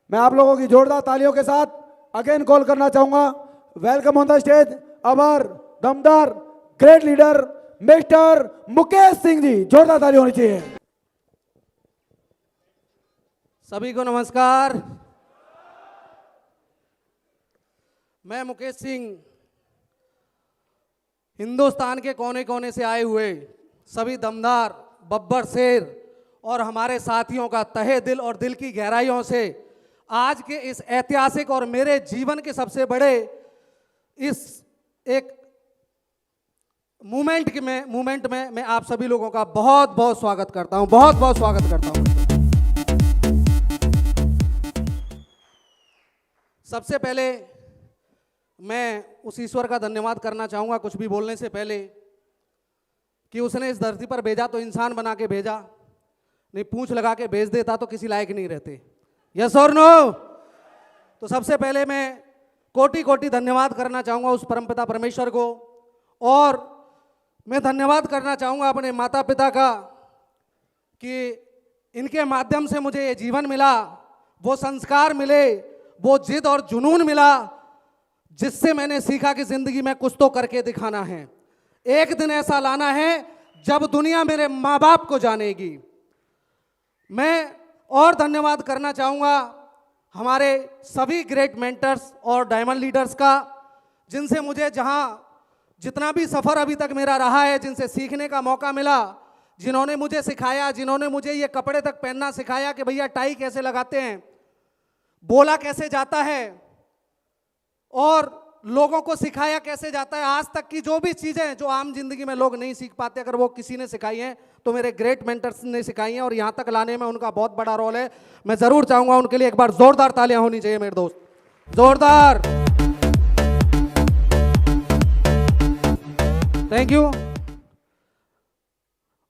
मैं आप लोगों की जोरदार तालियों के साथ अगेन कॉल करना चाहूंगा, welcome on the stage our दमदार great leader mister Mukesh Singh ji. जोरदार ताली होनी चाहिए। सभी को नमस्कार। मैं मुकेश सिंह हिंदुस्तान के कोने कोने से आए हुए सभी दमदार बब्बर शेर और हमारे साथियों का तहे दिल और दिल की गहराइयों से आज के इस ऐतिहासिक और मेरे जीवन के सबसे बड़े इस एक मूवमेंट में मैं आप सभी लोगों का बहुत बहुत स्वागत करता हूं, बहुत बहुत स्वागत करता हूं। सबसे पहले मैं उस ईश्वर का धन्यवाद करना चाहूँगा कुछ भी बोलने से पहले कि उसने इस धरती पर भेजा तो इंसान बना के भेजा, नहीं पूंछ लगा के भेज देता तो किसी लायक नहीं रहते। यस और नो? तो सबसे पहले मैं कोटि कोटि धन्यवाद करना चाहूँगा उस परमपिता परमेश्वर को, और मैं धन्यवाद करना चाहूँगा अपने माता पिता का कि इनके माध्यम से मुझे ये जीवन मिला, वो संस्कार मिले, वो जिद और जुनून मिला, जिससे मैंने सीखा कि जिंदगी में कुछ तो करके दिखाना है। एक दिन ऐसा लाना है जब दुनिया मेरे माँ बाप को जानेगी। मैं और धन्यवाद करना चाहूँगा हमारे सभी ग्रेट मेंटर्स और डायमंड लीडर्स का, जिनसे मुझे जितना भी सफ़र अभी तक मेरा रहा है, जिनसे सीखने का मौका मिला, जिन्होंने मुझे सिखाया, जिन्होंने मुझे ये कपड़े तक पहनना सिखाया कि भैया टाई कैसे लगाते हैं, बोला कैसे जाता है, और लोगों को सिखाया कैसे जाता है। आज तक की जो भी चीज़ें जो आम जिंदगी में लोग नहीं सीख पाते, अगर वो किसी ने सिखाई हैं तो मेरे ग्रेट मेंटर्स ने सिखाई हैं, और यहाँ तक लाने में उनका बहुत बड़ा रोल है। मैं ज़रूर चाहूँगा उनके लिए एक बार जोरदार तालियां होनी चाहिए मेरे दोस्त, जोरदार। Thank you.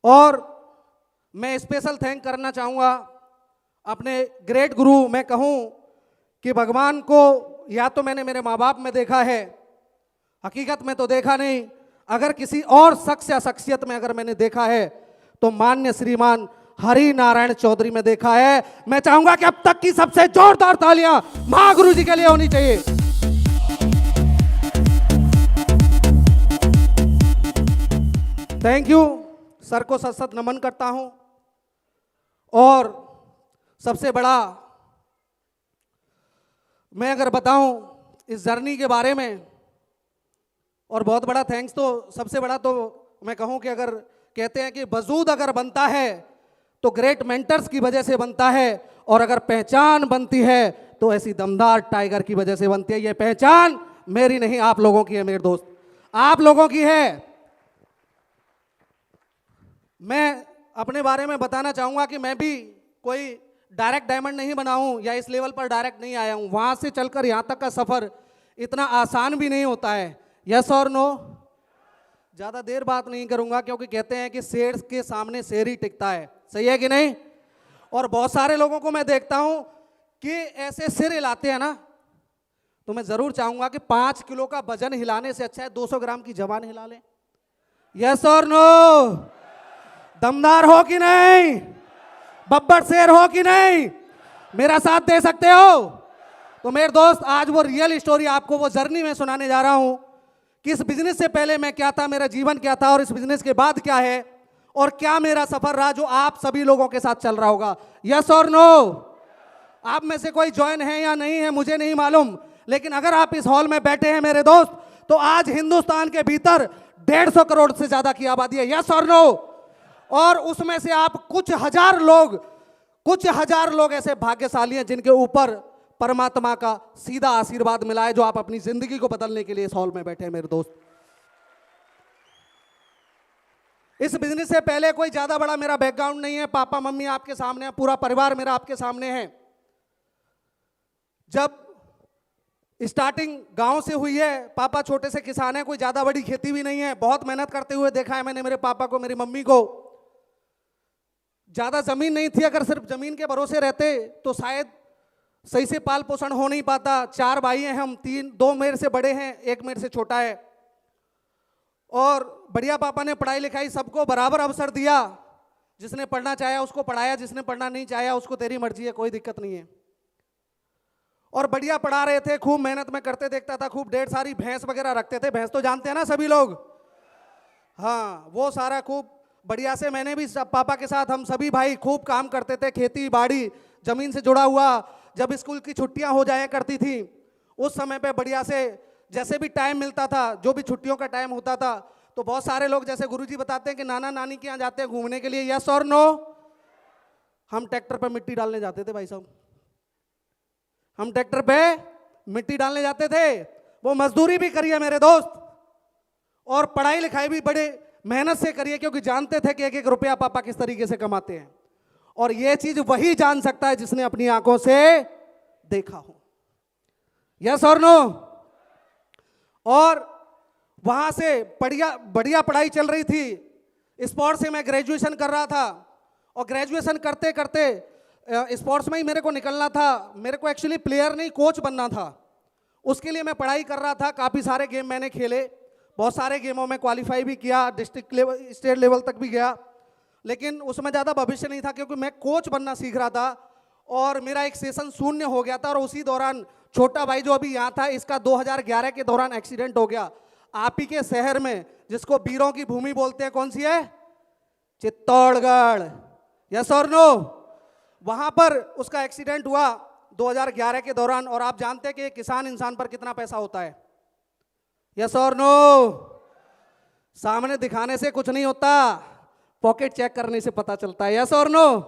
और मैं स्पेशल थैंक करना चाहूँगा अपने ग्रेट गुरु। मैं कहूँ कि भगवान को या तो मैंने मेरे माँ बाप में देखा है, हकीकत में तो देखा नहीं। अगर किसी और शख्स या शख्सियत में अगर मैंने देखा है तो मान्य श्रीमान हरि नारायण चौधरी में देखा है। मैं चाहूंगा कि अब तक की सबसे जोरदार तालियां महागुरु जी के लिए होनी चाहिए। थैंक यू सर को सत सत नमन करता हूं। और सबसे बड़ा मैं अगर बताऊं इस जर्नी के बारे में, और बहुत बड़ा थैंक्स, तो सबसे बड़ा तो मैं कहूं कि अगर कहते हैं कि वजूद अगर बनता है तो ग्रेट मेंटर्स की वजह से बनता है, और अगर पहचान बनती है तो ऐसी दमदार टाइगर की वजह से बनती है। ये पहचान मेरी नहीं, आप लोगों की है मेरे दोस्त, आप लोगों की है। मैं अपने बारे में बताना चाहूँगा कि मैं भी कोई डायरेक्ट डायमंड नहीं बना हूँ, या इस लेवल पर डायरेक्ट नहीं आया हूँ। वहाँ से चलकर यहाँ तक का सफ़र इतना आसान भी नहीं होता है। यस और नो? ज़्यादा देर बात नहीं करूँगा, क्योंकि कहते हैं कि शेर के सामने शेर ही टिकता है। सही है कि नहीं? और बहुत सारे लोगों को मैं देखता हूँ कि ऐसे सिर हिलाते हैं ना, तो मैं ज़रूर चाहूँगा कि 5 किलो का वजन हिलाने से अच्छा है 200 ग्राम की जबान हिला लें। यस और नो? दमदार हो कि नहीं? बब्बर शेर हो कि नहीं? मेरा साथ दे सकते हो? तो मेरे दोस्त, आज वो रियल स्टोरी आपको वो जर्नी में सुनाने जा रहा हूं कि इस बिजनेस से पहले मैं क्या था, मेरा जीवन क्या था, और इस बिजनेस के बाद क्या है, और क्या मेरा सफर रहा जो आप सभी लोगों के साथ चल रहा होगा। यस और नो? आप में से कोई ज्वाइन है या नहीं है मुझे नहीं मालूम, लेकिन अगर आप इस हॉल में बैठे हैं मेरे दोस्त, तो आज हिंदुस्तान के भीतर 150 करोड़ से ज्यादा की आबादी है। यस और नो? और उसमें से आप कुछ हजार लोग ऐसे भाग्यशाली हैं जिनके ऊपर परमात्मा का सीधा आशीर्वाद मिला है, जो आप अपनी जिंदगी को बदलने के लिए इस हॉल में बैठे हैं मेरे दोस्त। इस बिजनेस से पहले कोई ज्यादा बड़ा मेरा बैकग्राउंड नहीं है। पापा मम्मी आपके सामने है, पूरा परिवार मेरा आपके सामने है। जब स्टार्टिंग गांव से हुई है, पापा छोटे से किसान है, कोई ज्यादा बड़ी खेती भी नहीं है। बहुत मेहनत करते हुए देखा है मैंने मेरे पापा को, मेरी मम्मी को। ज़्यादा ज़मीन नहीं थी, अगर सिर्फ ज़मीन के भरोसे रहते तो शायद सही से पाल पोषण हो नहीं पाता। 4 भाई हैं हम, 2 मेरे से बड़े हैं, 1 मेरे से छोटा है। और बढ़िया पापा ने पढ़ाई लिखाई सबको बराबर अवसर दिया। जिसने पढ़ना चाहा उसको पढ़ाया, जिसने पढ़ना नहीं चाहा उसको तेरी मर्जी है, कोई दिक्कत नहीं है। और बढ़िया पढ़ा रहे थे, खूब मेहनत में करते देखता था, खूब ढेर सारी भैंस वगैरह रखते थे। भैंस तो जानते हैं ना सभी लोग, हाँ, वो सारा खूब बढ़िया से मैंने भी पापा के साथ हम सभी भाई खूब काम करते थे, खेती बाड़ी जमीन से जुड़ा हुआ। जब स्कूल की छुट्टियां हो जाया करती थी उस समय पे बढ़िया से जैसे भी टाइम मिलता था, जो भी छुट्टियों का टाइम होता था, तो बहुत सारे लोग जैसे गुरुजी बताते हैं कि नाना नानी के यहाँ जाते हैं घूमने के लिए, यस और नो, हम ट्रैक्टर पे मिट्टी डालने जाते थे भाई साहब, हम ट्रैक्टर पे मिट्टी डालने जाते थे। वो मजदूरी भी करी है मेरे दोस्त, और पढ़ाई लिखाई भी बड़े मेहनत से करिए, क्योंकि जानते थे कि एक एक रुपया पापा किस तरीके से कमाते हैं। और ये चीज वही जान सकता है जिसने अपनी आंखों से देखा हो, यस और नो। और वहां से बढ़िया बढ़िया पढ़ाई चल रही थी, स्पोर्ट्स से मैं ग्रेजुएशन कर रहा था, और ग्रेजुएशन करते करते स्पोर्ट्स में ही मेरे को निकलना था। मेरे को एक्चुअली प्लेयर नहीं कोच बनना था, उसके लिए मैं पढ़ाई कर रहा था। काफ़ी सारे गेम मैंने खेले, बहुत सारे गेमों में क्वालिफाई भी किया, डिस्ट्रिक्ट लेवल स्टेट लेवल तक भी गया, लेकिन उसमें ज़्यादा भविष्य नहीं था क्योंकि मैं कोच बनना सीख रहा था। और मेरा एक सेशन शून्य हो गया था, और उसी दौरान छोटा भाई जो अभी यहाँ था, इसका 2011 के दौरान एक्सीडेंट हो गया। आप ही के शहर में, जिसको वीरों की भूमि बोलते हैं, कौन सी है? चित्तौड़गढ़, यस और नो। वहां पर उसका एक्सीडेंट हुआ 2011 के दौरान, और आप जानते हैं कि किसान इंसान पर कितना पैसा होता है, यस और नो। सामने दिखाने से कुछ नहीं होता, पॉकेट चेक करने से पता चलता है, यस और नो।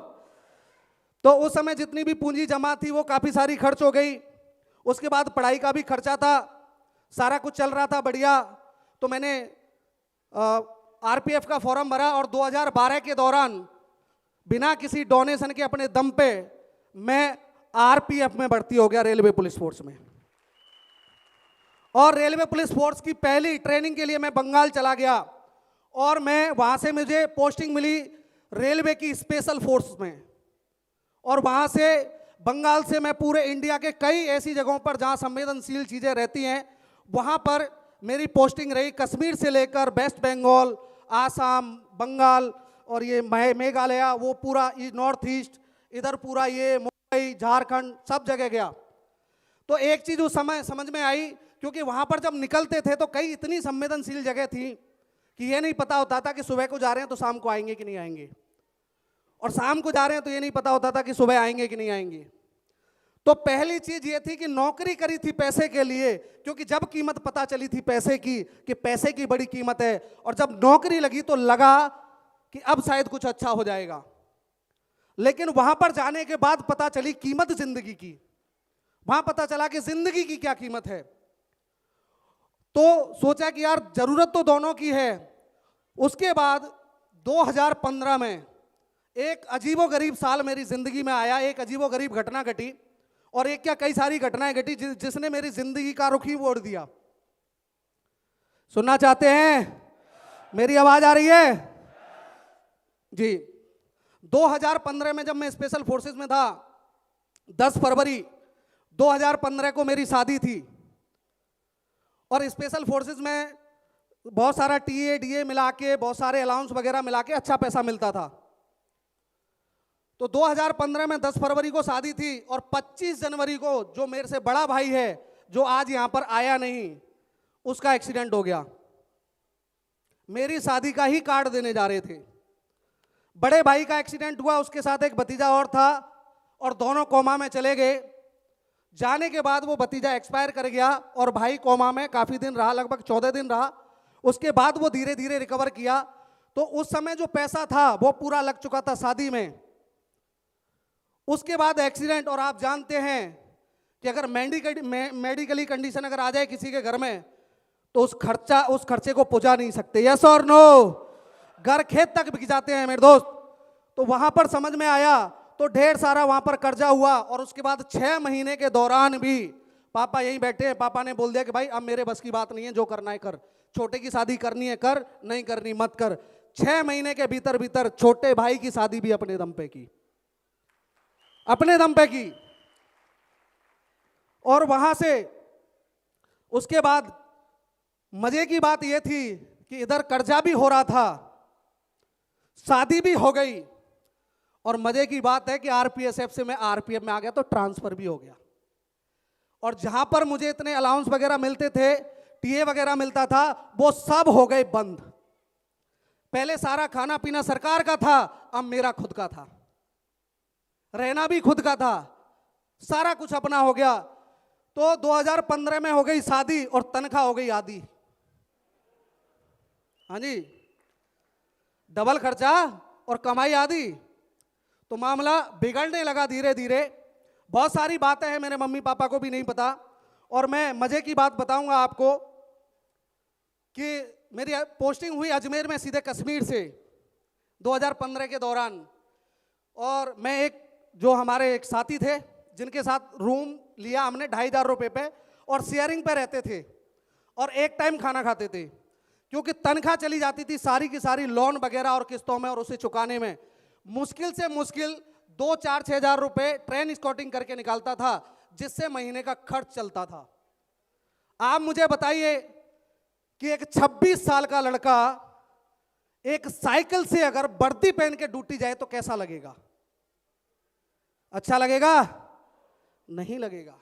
तो उस समय जितनी भी पूंजी जमा थी वो काफी सारी खर्च हो गई। उसके बाद पढ़ाई का भी खर्चा था, सारा कुछ चल रहा था बढ़िया। तो मैंने आरपीएफ का फॉर्म भरा, और 2012 के दौरान बिना किसी डोनेशन के अपने दम पे मैं आरपीएफ में भर्ती हो गया, रेलवे पुलिस फोर्स में। और रेलवे पुलिस फोर्स की पहली ट्रेनिंग के लिए मैं बंगाल चला गया, और मैं वहां से मुझे पोस्टिंग मिली रेलवे की स्पेशल फोर्स में। और वहां से बंगाल से मैं पूरे इंडिया के कई ऐसी जगहों पर जहां संवेदनशील चीजें रहती हैं वहां पर मेरी पोस्टिंग रही। कश्मीर से लेकर वेस्ट बंगाल, आसाम, बंगाल, और ये मेघालय, वो पूरा नॉर्थ ईस्ट, इधर पूरा ये मुंबई, झारखंड, सब जगह गया। तो एक चीज उस समय समझ में आई, क्योंकि वहां पर जब निकलते थे तो कई इतनी संवेदनशील जगह थी कि ये नहीं पता होता था कि सुबह को जा रहे हैं तो शाम को आएंगे कि नहीं आएंगे, और शाम को जा रहे हैं तो ये नहीं पता होता था कि सुबह आएंगे कि नहीं आएंगे। तो पहली चीज ये थी कि नौकरी करी थी पैसे के लिए, क्योंकि जब कीमत पता चली थी पैसे की, कि पैसे की बड़ी कीमत है, और जब नौकरी लगी तो लगा कि अब शायद कुछ अच्छा हो जाएगा। लेकिन वहां पर जाने के बाद पता चली कीमत जिंदगी की, वहां पता चला कि जिंदगी की क्या कीमत है। तो सोचा कि यार जरूरत तो दोनों की है। उसके बाद 2015 में एक अजीबोगरीब साल मेरी जिंदगी में आया, एक अजीबोगरीब घटना घटी, और एक क्या कई सारी घटनाएं घटी जिसने मेरी जिंदगी का रुख ही मोड़ दिया। सुनना चाहते हैं? मेरी आवाज आ रही है जी। 2015 में जब मैं स्पेशल फोर्सेस में था, 10 फरवरी 2015 को मेरी शादी थी, और स्पेशल फोर्सेस में बहुत सारा टीए डीए मिला के, बहुत सारे अलाउंस वगैरह मिला के अच्छा पैसा मिलता था। तो 2015 में 10 फरवरी को शादी थी, और 25 जनवरी को जो मेरे से बड़ा भाई है, जो आज यहां पर आया नहीं, उसका एक्सीडेंट हो गया। मेरी शादी का ही कार्ड देने जा रहे थे, बड़े भाई का एक्सीडेंट हुआ, उसके साथ एक भतीजा और था, और दोनों कोमा में चले गए। जाने के बाद वो भतीजा एक्सपायर कर गया, और भाई कोमा में काफी दिन रहा, लगभग 14 दिन रहा। उसके बाद वो धीरे धीरे रिकवर किया। तो उस समय जो पैसा था वो पूरा लग चुका था शादी में। उसके बाद एक्सीडेंट, और आप जानते हैं कि अगर मेडिकली कंडीशन अगर आ जाए किसी के घर में तो उस खर्चे को पुजा नहीं सकते, यस और नो। घर खेत तक बिक जाते हैं मेरे दोस्त। तो वहां पर समझ में आया, तो ढेर सारा वहां पर कर्जा हुआ, और उसके बाद 6 महीने के दौरान भी पापा यहीं बैठे हैं, पापा ने बोल दिया कि भाई अब मेरे बस की बात नहीं है, जो करना है कर, छोटे की शादी करनी है कर, नहीं करनी मत कर। 6 महीने के भीतर भीतर छोटे भाई की शादी भी अपने दम पे की, अपने दम पे की। और वहां से उसके बाद मजे की बात यह थी कि इधर कर्जा भी हो रहा था, शादी भी हो गई, और मजे की बात है कि आरपीएसएफ से मैं आरपीएफ में आ गया, तो ट्रांसफर भी हो गया। और जहां पर मुझे इतने अलाउंस वगैरह मिलते थे, टीए वगैरह मिलता था, वो सब हो गए बंद। पहले सारा खाना पीना सरकार का था, अब मेरा खुद का था, रहना भी खुद का था, सारा कुछ अपना हो गया। तो 2015 में हो गई शादी और तनख्वाह हो गई आधी। हाँ जी, डबल खर्चा और कमाई आधी। तो मामला बिगड़ने लगा धीरे धीरे। बहुत सारी बातें हैं, मेरे मम्मी पापा को भी नहीं पता। और मैं मजे की बात बताऊंगा आपको कि मेरी पोस्टिंग हुई अजमेर में सीधे कश्मीर से 2015 के दौरान। और मैं एक जो हमारे एक साथी थे जिनके साथ रूम लिया हमने 2500 रुपये पे, और शेयरिंग पे रहते थे और एक टाइम खाना खाते थे, क्योंकि तनख्वाह चली जाती थी सारी की सारी लोन वगैरह और किस्तों में और उसे चुकाने में। मुश्किल से मुश्किल 2, 4, 6 हज़ार रुपये ट्रेन स्कॉटिंग करके निकालता था, जिससे महीने का खर्च चलता था। आप मुझे बताइए कि एक 26 साल का लड़का एक साइकिल से अगर वर्दी पहन के ड्यूटी जाए तो कैसा लगेगा? अच्छा लगेगा? नहीं लगेगा।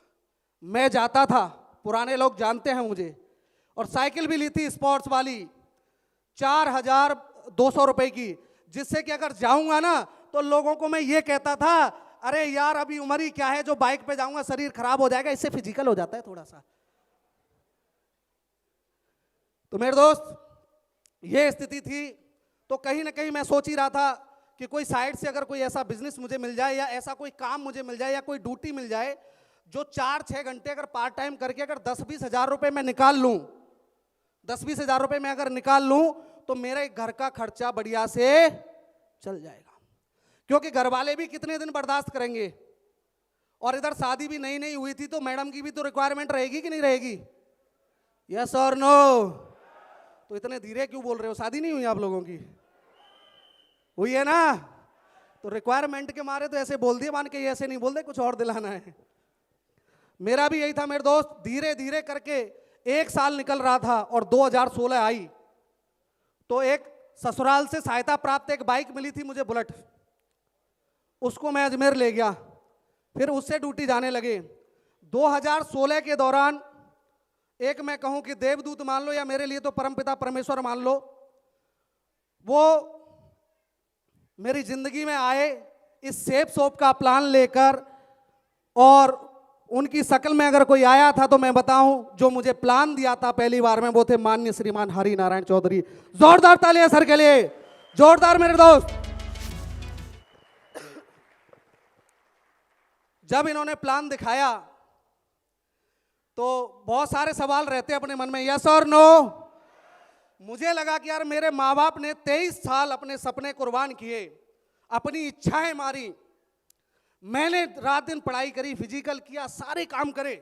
मैं जाता था, पुराने लोग जानते हैं मुझे, और साइकिल भी ली थी स्पोर्ट्स वाली 4200 रुपए की, जिससे कि अगर जाऊंगा ना तो लोगों को मैं ये कहता था, अरे यार अभी उम्र ही क्या है जो बाइक पे जाऊंगा, शरीर खराब हो जाएगा, इससे फिजिकल हो जाता है थोड़ा सा। तो मेरे दोस्त ये स्थिति थी। तो कहीं ना कहीं मैं सोच ही रहा था कि कोई साइड से अगर कोई ऐसा बिजनेस मुझे मिल जाए या ऐसा कोई काम मुझे मिल जाए या कोई ड्यूटी मिल जाए जो 4-6 घंटे अगर पार्ट टाइम करके अगर 10-20 हज़ार रुपए मैं निकाल लूं, 10-20 हज़ार रुपए मैं अगर निकाल लूं तो मेरे घर का खर्चा बढ़िया से चल जाएगा। क्योंकि घर वाले भी कितने दिन बर्दाश्त करेंगे, और इधर शादी भी नई नई हुई थी तो मैडम की भी तो रिक्वायरमेंट रहेगी कि नहीं रहेगी? यस और नो? तो इतने धीरे क्यों बोल रहे हो? शादी नहीं हुई आप लोगों की? हुई है ना? तो रिक्वायरमेंट के मारे तो ऐसे बोल दिए, मान के ये ऐसे नहीं बोलते, कुछ और दिलाना है। मेरा भी यही था मेरे दोस्त। धीरे धीरे करके 1 साल निकल रहा था और 2016 आई तो एक ससुराल से सहायता प्राप्त एक बाइक मिली थी मुझे, बुलेट। उसको मैं अजमेर ले गया, फिर उससे ड्यूटी जाने लगे। 2016 के दौरान एक मैं कहूं कि देवदूत मान लो या मेरे लिए तो परमपिता परमेश्वर मान लो, वो मेरी जिंदगी में आए इस सेफ शॉप का प्लान लेकर। और उनकी शक्ल में अगर कोई आया था तो मैं बताऊं, जो मुझे प्लान दिया था पहली बार में, वो थे माननीय श्रीमान हरि नारायण चौधरी। जोरदार तालियां सर के लिए, जोरदार मेरे दोस्त। जब इन्होंने प्लान दिखाया तो बहुत सारे सवाल रहते अपने मन में, यस और नो। मुझे लगा कि यार मेरे माँ बाप ने 23 साल अपने सपने कुर्बान किए, अपनी इच्छाएं मारी, मैंने रात दिन पढ़ाई करी, फिजिकल किया, सारे काम करे,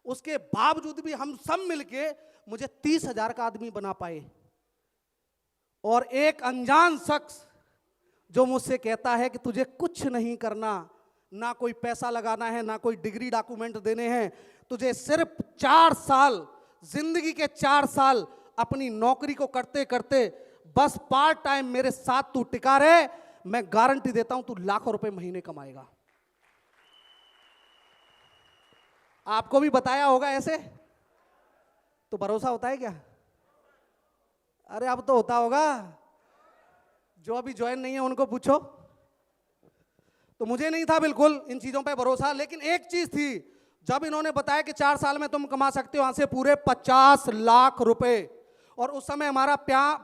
उसके बावजूद भी हम सब मिलके मुझे 30,000 का आदमी बना पाए। और एक अनजान शख्स जो मुझसे कहता है कि तुझे कुछ नहीं करना, ना कोई पैसा लगाना है, ना कोई डिग्री डॉक्यूमेंट देने हैं, तुझे सिर्फ 4 साल, जिंदगी के 4 साल अपनी नौकरी को करते करते बस पार्ट टाइम मेरे साथ तू टिका रहे, मैं गारंटी देता हूं तू लाखों रुपए महीने कमाएगा। आपको भी बताया होगा ऐसे? तो भरोसा होता है क्या? अरे अब तो होता होगा, जो अभी ज्वाइन नहीं है उनको पूछो। तो मुझे नहीं था बिल्कुल इन चीजों पे भरोसा, लेकिन एक चीज थी, जब इन्होंने बताया कि 4 साल में तुम कमा सकते हो वहां से पूरे 50 लाख रुपए, और उस समय हमारा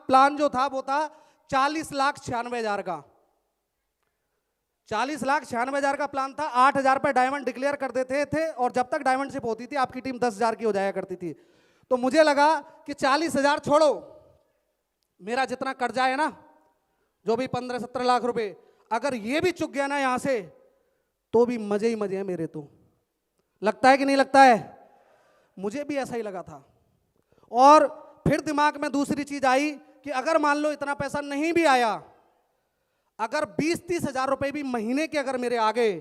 प्लान जो था वो था 40,96,000 का। 40,96,000 का प्लान था। 8,000 पे डायमंड डिक्लेयर कर देते थे, और जब तक डायमंडशिप होती थी आपकी टीम 10,000 की हो जाया करती थी। तो मुझे लगा कि 40,000 छोड़ो, मेरा जितना कर्जा है ना, जो भी 15-17 लाख रुपए, अगर ये भी चुक गया ना यहां से तो भी मजे ही मजे हैं मेरे। तो लगता है कि नहीं लगता है? मुझे भी ऐसा ही लगा था। और फिर दिमाग में दूसरी चीज आई कि अगर मान लो इतना पैसा नहीं भी आया, अगर 20-30 हज़ार रुपए भी महीने के अगर मेरे आ गए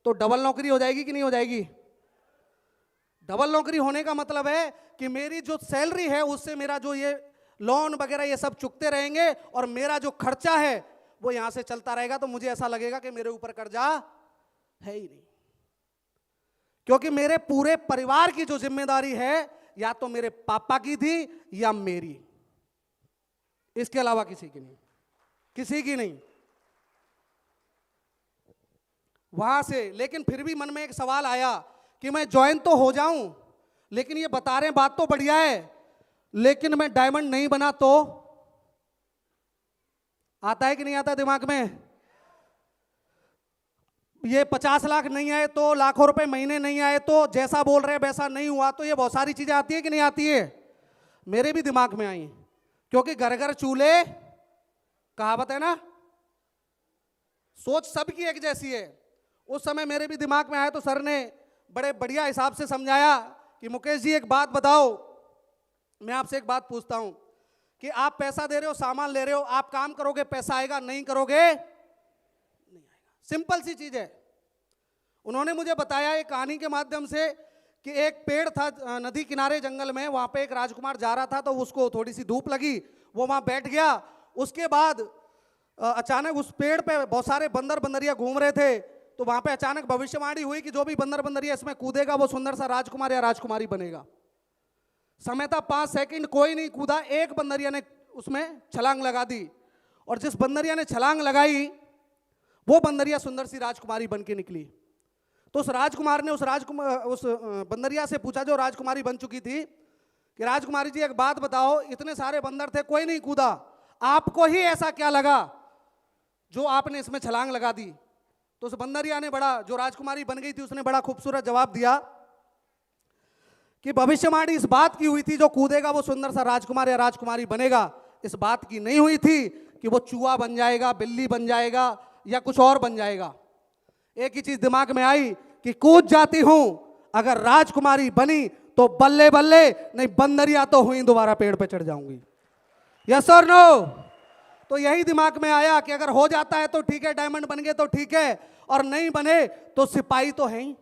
तो डबल नौकरी हो जाएगी कि नहीं हो जाएगी? डबल नौकरी होने का मतलब है कि मेरी जो सैलरी है उससे मेरा जो ये लोन वगैरह ये सब चुकते रहेंगे, और मेरा जो खर्चा है वो यहां से चलता रहेगा। तो मुझे ऐसा लगेगा कि मेरे ऊपर कर्जा है ही नहीं। क्योंकि मेरे पूरे परिवार की जो जिम्मेदारी है या तो मेरे पापा की थी या मेरी, इसके अलावा किसी की नहीं, किसी की नहीं। वहां से लेकिन फिर भी मन में एक सवाल आया कि मैं ज्वाइन तो हो जाऊं, लेकिन ये बता रहे हैं बात तो बढ़िया है, लेकिन मैं डायमंड नहीं बना तो? आता है कि नहीं आता दिमाग में? ये 50 लाख नहीं आए तो, लाखों रुपए महीने नहीं आए तो, जैसा बोल रहे हैं वैसा नहीं हुआ तो, ये बहुत सारी चीजें आती है कि नहीं आती है? मेरे भी दिमाग में आई, क्योंकि घर घर चूल्हे, कहावत है ना, सोच सबकी एक जैसी है। उस समय मेरे भी दिमाग में आया तो सर ने बड़े बढ़िया हिसाब से समझाया कि मुकेश जी एक बात बताओ, मैं आपसे एक बात पूछता हूं कि आप पैसा दे रहे हो, सामान ले रहे हो, आप काम करोगे पैसा आएगा, नहीं करोगे नहीं आएगा। सिंपल सी चीज है। उन्होंने मुझे बताया एक कहानी के माध्यम से कि एक पेड़ था नदी किनारे जंगल में, वहां पे एक राजकुमार जा रहा था तो उसको थोड़ी सी धूप लगी, वो वहां बैठ गया। उसके बाद अचानक उस पेड़ पे बहुत सारे बंदर बंदरिया घूम रहे थे, तो वहां पे अचानक भविष्यवाणी हुई कि जो भी बंदर बंदरिया इसमें कूदेगा वो सुंदर सा राजकुमार या राजकुमारी बनेगा। समय था 5 सेकंड, कोई नहीं कूदा, एक बंदरिया ने उसमें छलांग लगा दी, और जिस बंदरिया ने छलांग लगाई वो बंदरिया सुंदर सी राजकुमारी बन के निकली। तो उस राजकुमार ने उस बंदरिया से पूछा जो राजकुमारी बन चुकी थी कि राजकुमारी जी एक बात बताओ, इतने सारे बंदर थे कोई नहीं कूदा, आपको ही ऐसा क्या लगा जो आपने इसमें छलांग लगा दी? तो उस बंदरिया ने बड़ा, जो राजकुमारी बन गई थी उसने बड़ा खूबसूरत जवाब दिया कि भविष्यवाणी इस बात की हुई थी जो कूदेगा वो सुंदर सा राजकुमार या राजकुमारी बनेगा, इस बात की नहीं हुई थी कि वो चूहा बन जाएगा, बिल्ली बन जाएगा या कुछ और बन जाएगा। एक ही चीज दिमाग में आई कि कूद जाती हूं, अगर राजकुमारी बनी तो बल्ले बल्ले, नहीं बंदरिया तो हुई दोबारा पेड़ पे चढ़ जाऊंगी। यस और नो? तो यही दिमाग में आया कि अगर हो जाता है तो ठीक है, डायमंड बन गए तो ठीक है, और नहीं बने तो सिपाही तो है ही।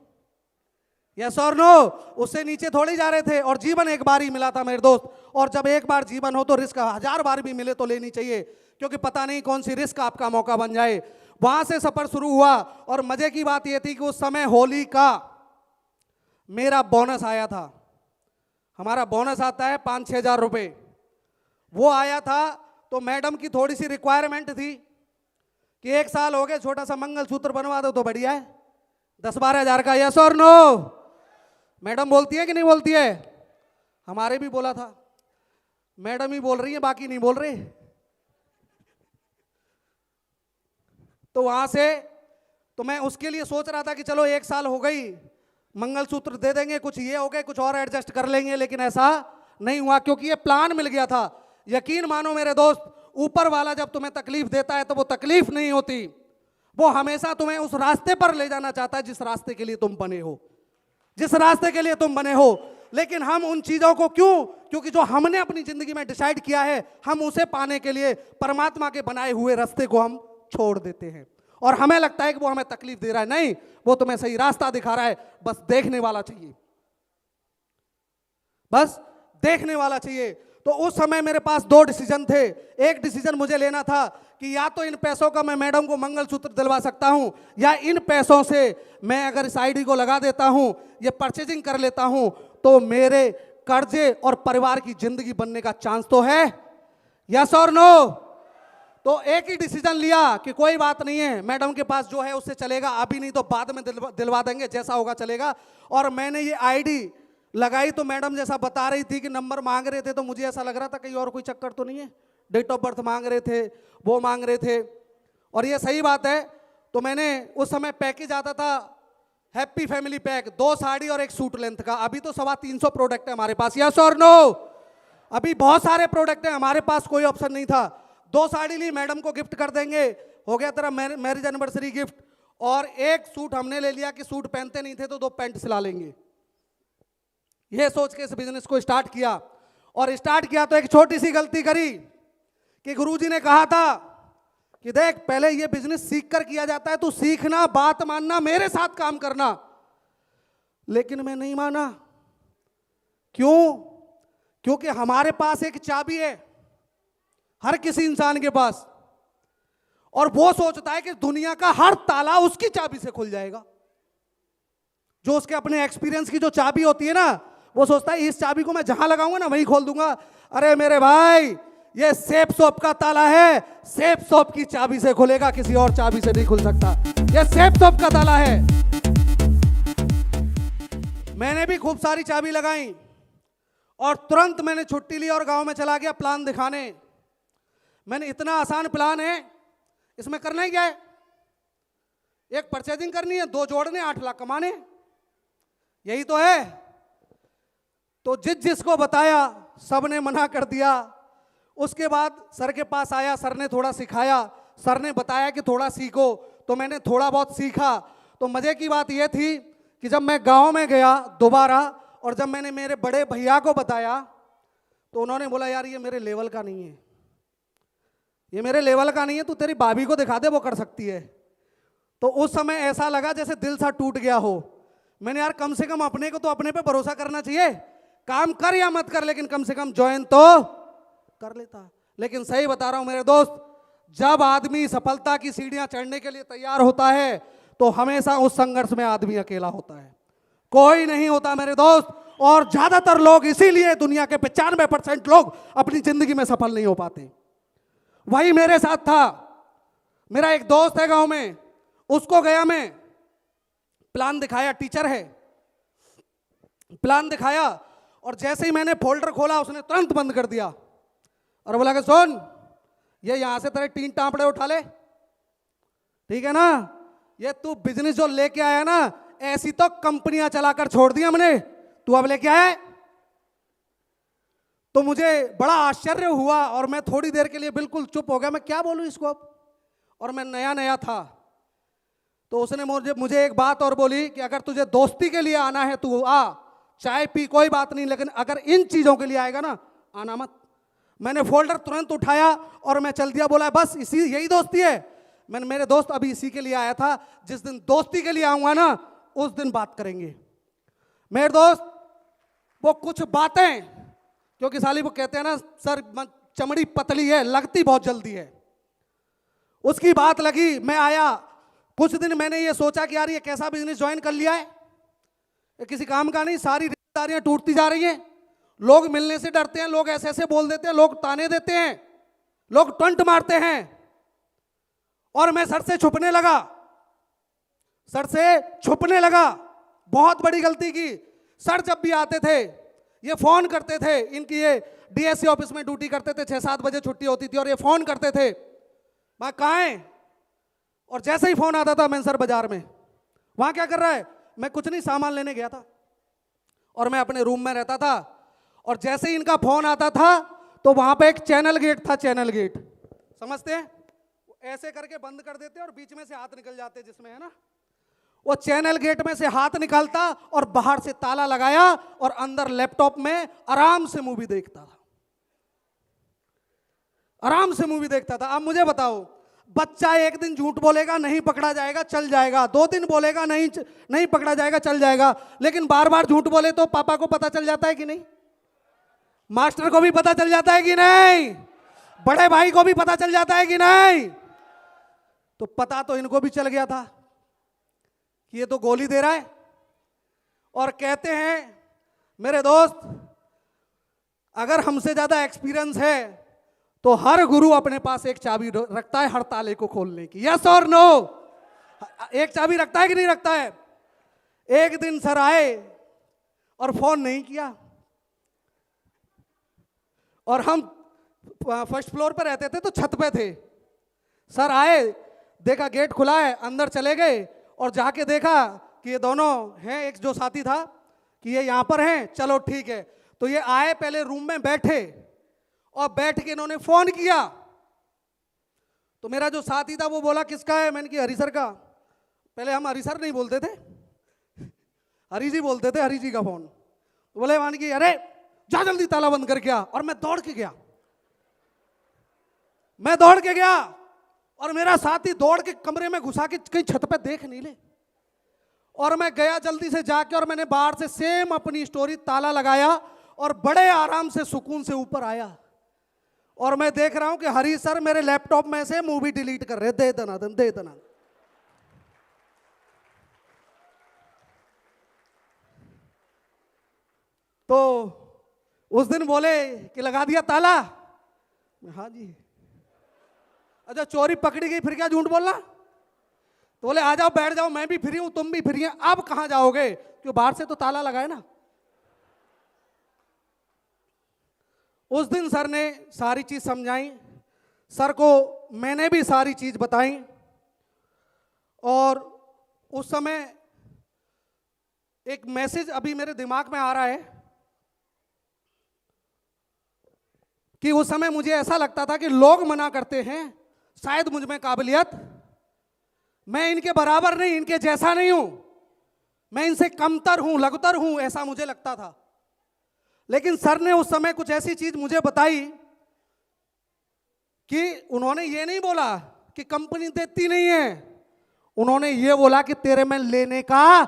यस और नो? उससे नीचे थोड़ी जा रहे थे, और जीवन एक बार ही मिला था मेरे दोस्त, और जब एक बार जीवन हो तो रिस्क 1000 बार भी मिले तो लेनी चाहिए, क्योंकि पता नहीं कौन सी रिस्क आपका मौका बन जाए। वहां से सफर शुरू हुआ, और मजे की बात यह थी कि उस समय होली का मेरा बोनस आया था। हमारा बोनस आता है 5-6 हजार रुपए, वो आया था। तो मैडम की थोड़ी सी रिक्वायरमेंट थी कि 1 साल हो गए, छोटा सा मंगलसूत्र बनवा दो तो बढ़िया है, 10-12 हजार का। यस और नो? मैडम बोलती है कि नहीं बोलती है? हमारे भी बोला था, मैडम ही बोल रही है, बाकी नहीं बोल रहे। तो वहां से तो मैं उसके लिए सोच रहा था कि चलो 1 साल हो गई, मंगलसूत्र दे देंगे, कुछ ये हो गए, कुछ और एडजस्ट कर लेंगे, लेकिन ऐसा नहीं हुआ, क्योंकि ये प्लान मिल गया था। यकीन मानो मेरे दोस्त, ऊपर वाला जब तुम्हें तकलीफ देता है तो वो तकलीफ नहीं होती, वो हमेशा तुम्हें उस रास्ते पर ले जाना चाहता है जिस रास्ते के लिए तुम बने हो, जिस रास्ते के लिए तुम बने हो। लेकिन हम उन चीजों को क्यों, क्योंकि जो हमने अपनी जिंदगी में डिसाइड किया है, हम उसे पाने के लिए परमात्मा के बनाए हुए रास्ते को हम छोड़ देते हैं, और हमें लगता है कि वो हमें तकलीफ दे रहा है। नहीं, वो तुम्हें सही रास्ता दिखा रहा है, बस देखने वाला चाहिए, बस देखने वाला चाहिए। तो उस समय मेरे पास 2 डिसीजन थे। एक डिसीजन मुझे लेना था कि या तो इन पैसों का मैं मैडम को मंगलसूत्र दिलवा सकता हूं, या इन पैसों से मैं अगर इस आईडी को लगा देता हूं, ये परचेजिंग कर लेता हूं, तो मेरे कर्जे और परिवार की जिंदगी बनने का चांस तो है। यस और नो? तो एक ही डिसीजन लिया कि कोई बात नहीं है, मैडम के पास जो है उससे चलेगा, अभी नहीं तो बाद में दिलवा देंगे, जैसा होगा चलेगा। और मैंने ये आईडी लगाई तो मैडम जैसा बता रही थी कि नंबर मांग रहे थे, तो मुझे ऐसा लग रहा था कहीं और कोई चक्कर तो नहीं है, डेट ऑफ बर्थ मांग रहे थे, वो मांग रहे थे, और ये सही बात है। तो मैंने उस समय पैकेज आता था हैप्पी फैमिली पैक, 2 साड़ी और 1 सूट लेंथ का। अभी तो 350 प्रोडक्ट है हमारे पास। यस और नो? अभी बहुत सारे प्रोडक्ट हैं, हमारे पास कोई ऑप्शन नहीं था। 2 साड़ी ली, मैडम को गिफ्ट कर देंगे, हो गया तेरा मैरिज एनिवर्सरी गिफ्ट। और 1 सूट हमने ले लिया कि सूट पहनते नहीं थे तो 2 पैंट सिला लेंगे, ये सोच के इस बिजनेस को स्टार्ट किया। और स्टार्ट किया तो एक छोटी सी गलती करी कि गुरुजी ने कहा था कि देख, पहले ये बिजनेस सीख कर किया जाता है, तू सीखना, बात मानना, मेरे साथ काम करना। लेकिन मैं नहीं माना। क्यों? क्योंकि हमारे पास एक चाबी है, हर किसी इंसान के पास, और वो सोचता है कि दुनिया का हर ताला उसकी चाबी से खुल जाएगा। जो उसके अपने एक्सपीरियंस की जो चाबी होती है ना, वो सोचता है इस चाबी को मैं जहां लगाऊंगा ना वहीं खोल दूंगा। अरे मेरे भाई, ये सेफ शॉप का ताला है, सेफ शॉप की चाबी से खुलेगा, किसी और चाबी से नहीं खुल सकता। ये सेफ शॉप का ताला है। मैंने भी खूब सारी चाबी लगाई और तुरंत मैंने छुट्टी ली और गांव में चला गया प्लान दिखाने। मैंने, इतना आसान प्लान है, इसमें करना ही क्या है, एक परचेजिंग करनी है, 2 जोड़ने, 8 लाख कमाने, यही तो है। तो जिसको बताया सबने मना कर दिया। उसके बाद सर के पास आया, सर ने थोड़ा सिखाया, सर ने बताया कि थोड़ा सीखो, तो मैंने थोड़ा बहुत सीखा। तो मजे की बात यह थी कि जब मैं गांव में गया दोबारा और जब मैंने मेरे बड़े भैया को बताया तो उन्होंने बोला यार ये मेरे लेवल का नहीं है, ये मेरे लेवल का नहीं है, तू तेरी भाभी को दिखा दे, वो कर सकती है। तो उस समय ऐसा लगा जैसे दिल सा टूट गया हो। मैंने यार कम से कम अपने को तो अपने पे भरोसा करना चाहिए, काम कर या मत कर लेकिन कम से कम ज्वाइन तो कर लेता। लेकिन सही बता रहा हूं मेरे दोस्त, जब आदमी सफलता की सीढ़ियां चढ़ने के लिए तैयार होता है तो हमेशा उस संघर्ष में आदमी अकेला होता है, कोई नहीं होता मेरे दोस्त। और ज्यादातर लोग इसीलिए, दुनिया के 95% लोग अपनी जिंदगी में सफल नहीं हो पाते। वही मेरे साथ था। मेरा एक दोस्त है गांव में, उसको गया मैं, प्लान दिखाया, टीचर है, प्लान दिखाया और जैसे ही मैंने फोल्डर खोला उसने तुरंत बंद कर दिया और बोला कि सुन, ये यहां से तेरे 3 टांपड़े उठा ले, ठीक है ना, ये तू बिजनेस जो लेके आया ना, ऐसी तो कंपनियां चलाकर छोड़ दी हमने, तू अब लेके आया। तो मुझे बड़ा आश्चर्य हुआ और मैं थोड़ी देर के लिए बिल्कुल चुप हो गया, मैं क्या बोलूं इसको अब, और मैं नया नया था। तो उसने मुझे एक बात और बोली कि अगर तुझे दोस्ती के लिए आना है तू आ, चाय पी, कोई बात नहीं, लेकिन अगर इन चीजों के लिए आएगा ना, आना मत। मैंने फोल्डर तुरंत उठाया और मैं चल दिया, बोला बस इसी, यही दोस्ती है। मैंने, मेरे दोस्त अभी इसी के लिए आया था, जिस दिन दोस्ती के लिए आऊंगा ना उस दिन बात करेंगे। मेरे दोस्त वो कुछ बातें, क्योंकि साली वो कहते हैं ना सर चमड़ी पतली है, लगती बहुत जल्दी है, उसकी बात लगी। मैं आया, कुछ दिन मैंने ये सोचा कि यार ये कैसा बिजनेस ज्वाइन कर लिया है, ये किसी काम का नहीं, सारी रिश्तेदारियां टूटती जा रही हैं, लोग मिलने से डरते हैं, लोग ऐसे ऐसे बोल देते हैं, लोग ताने देते हैं, लोग टंट मारते हैं। और मैं सर से छुपने लगा, सर से छुपने लगा, बहुत बड़ी गलती की। सर जब भी आते थे ये फोन करते थे, इनकी ये डीएससी ऑफिस में ड्यूटी करते थे, 6-7 बजे छुट्टी होती थी और ये फोन करते थे, मैं कहाँ है, और जैसे ही फोन आता था, मैं सर बाजार में, वहां क्या कर रहा है, मैं कुछ नहीं, सामान लेने गया था, और मैं अपने रूम में रहता था। और जैसे ही इनका फोन आता था तो वहां पे एक चैनल गेट था, चैनल गेट समझते हैं, ऐसे करके बंद कर देते और बीच में से हाथ निकल जाते, जिसमें है ना, वो चैनल गेट में से हाथ निकालता और बाहर से ताला लगाया और अंदर लैपटॉप में आराम से मूवी देखता था, आराम से मूवी देखता था। अब मुझे बताओ, बच्चा एक दिन झूठ बोलेगा, नहीं पकड़ा जाएगा, चल जाएगा, 2 दिन बोलेगा, नहीं पकड़ा जाएगा, चल जाएगा, लेकिन बार बार झूठ बोले तो पापा को पता चल जाता है कि नहीं, मास्टर को भी पता चल जाता है कि नहीं, बड़े भाई को भी पता चल जाता है कि नहीं। तो पता तो इनको भी चल गया था कि ये तो गोली दे रहा है। और कहते हैं मेरे दोस्त, अगर हमसे ज्यादा एक्सपीरियंस है तो हर गुरु अपने पास एक चाबी रखता है हर ताले को खोलने की, यस और नो, एक चाबी रखता है कि नहीं रखता है। एक दिन सर आए और फोन नहीं किया, और हम फर्स्ट फ्लोर पर रहते थे तो छत पे थे। सर आए, देखा गेट खुला है, अंदर चले गए और जाके देखा कि ये दोनों हैं, एक जो साथी था कि ये यहां पर हैं, चलो ठीक है। तो ये आए, पहले रूम में बैठे और बैठ के इन्होंने फोन किया। तो मेरा जो साथी था वो बोला किसका है, मैंने कहा हरी सर का। पहले हम हरी सर नहीं बोलते थे, हरी जी बोलते थे, हरी जी का फोन। तो बोले मान की अरे जा जल्दी ताला बंद करके आ। और मैं दौड़ के गया, मैं दौड़ के गया और मेरा साथी दौड़ के कमरे में घुसा के कहीं छत पे देख नहीं ले। और मैं गया जल्दी से जाके और मैंने बाहर से सेम अपनी स्टोरी, ताला लगाया और बड़े आराम से सुकून से ऊपर आया। और मैं देख रहा हूं कि हरी सर मेरे लैपटॉप में से मूवी डिलीट कर रहे, दे दनादन दे दनादन। तो उस दिन बोले कि लगा दिया ताला। हाँ जी। अच्छा चोरी पकड़ी गई फिर क्या झूठ बोलना। तो बोले आ जाओ बैठ जाओ, मैं भी फ्री हूं तुम भी फ्री हैं, अब कहां जाओगे, क्यों बाहर से तो ताला लगा है ना। उस दिन सर ने सारी चीज समझाई, सर को मैंने भी सारी चीज बताई। और उस समय एक मैसेज अभी मेरे दिमाग में आ रहा है कि उस समय मुझे ऐसा लगता था कि लोग मना करते हैं, शायद मुझ में काबिलियत, मैं इनके बराबर नहीं, इनके जैसा नहीं हूं, मैं इनसे कमतर हूं, लघुतर हूं, ऐसा मुझे लगता था। लेकिन सर ने उस समय कुछ ऐसी चीज मुझे बताई कि उन्होंने ये नहीं बोला कि कंपनी देती नहीं है, उन्होंने ये बोला कि तेरे में लेने का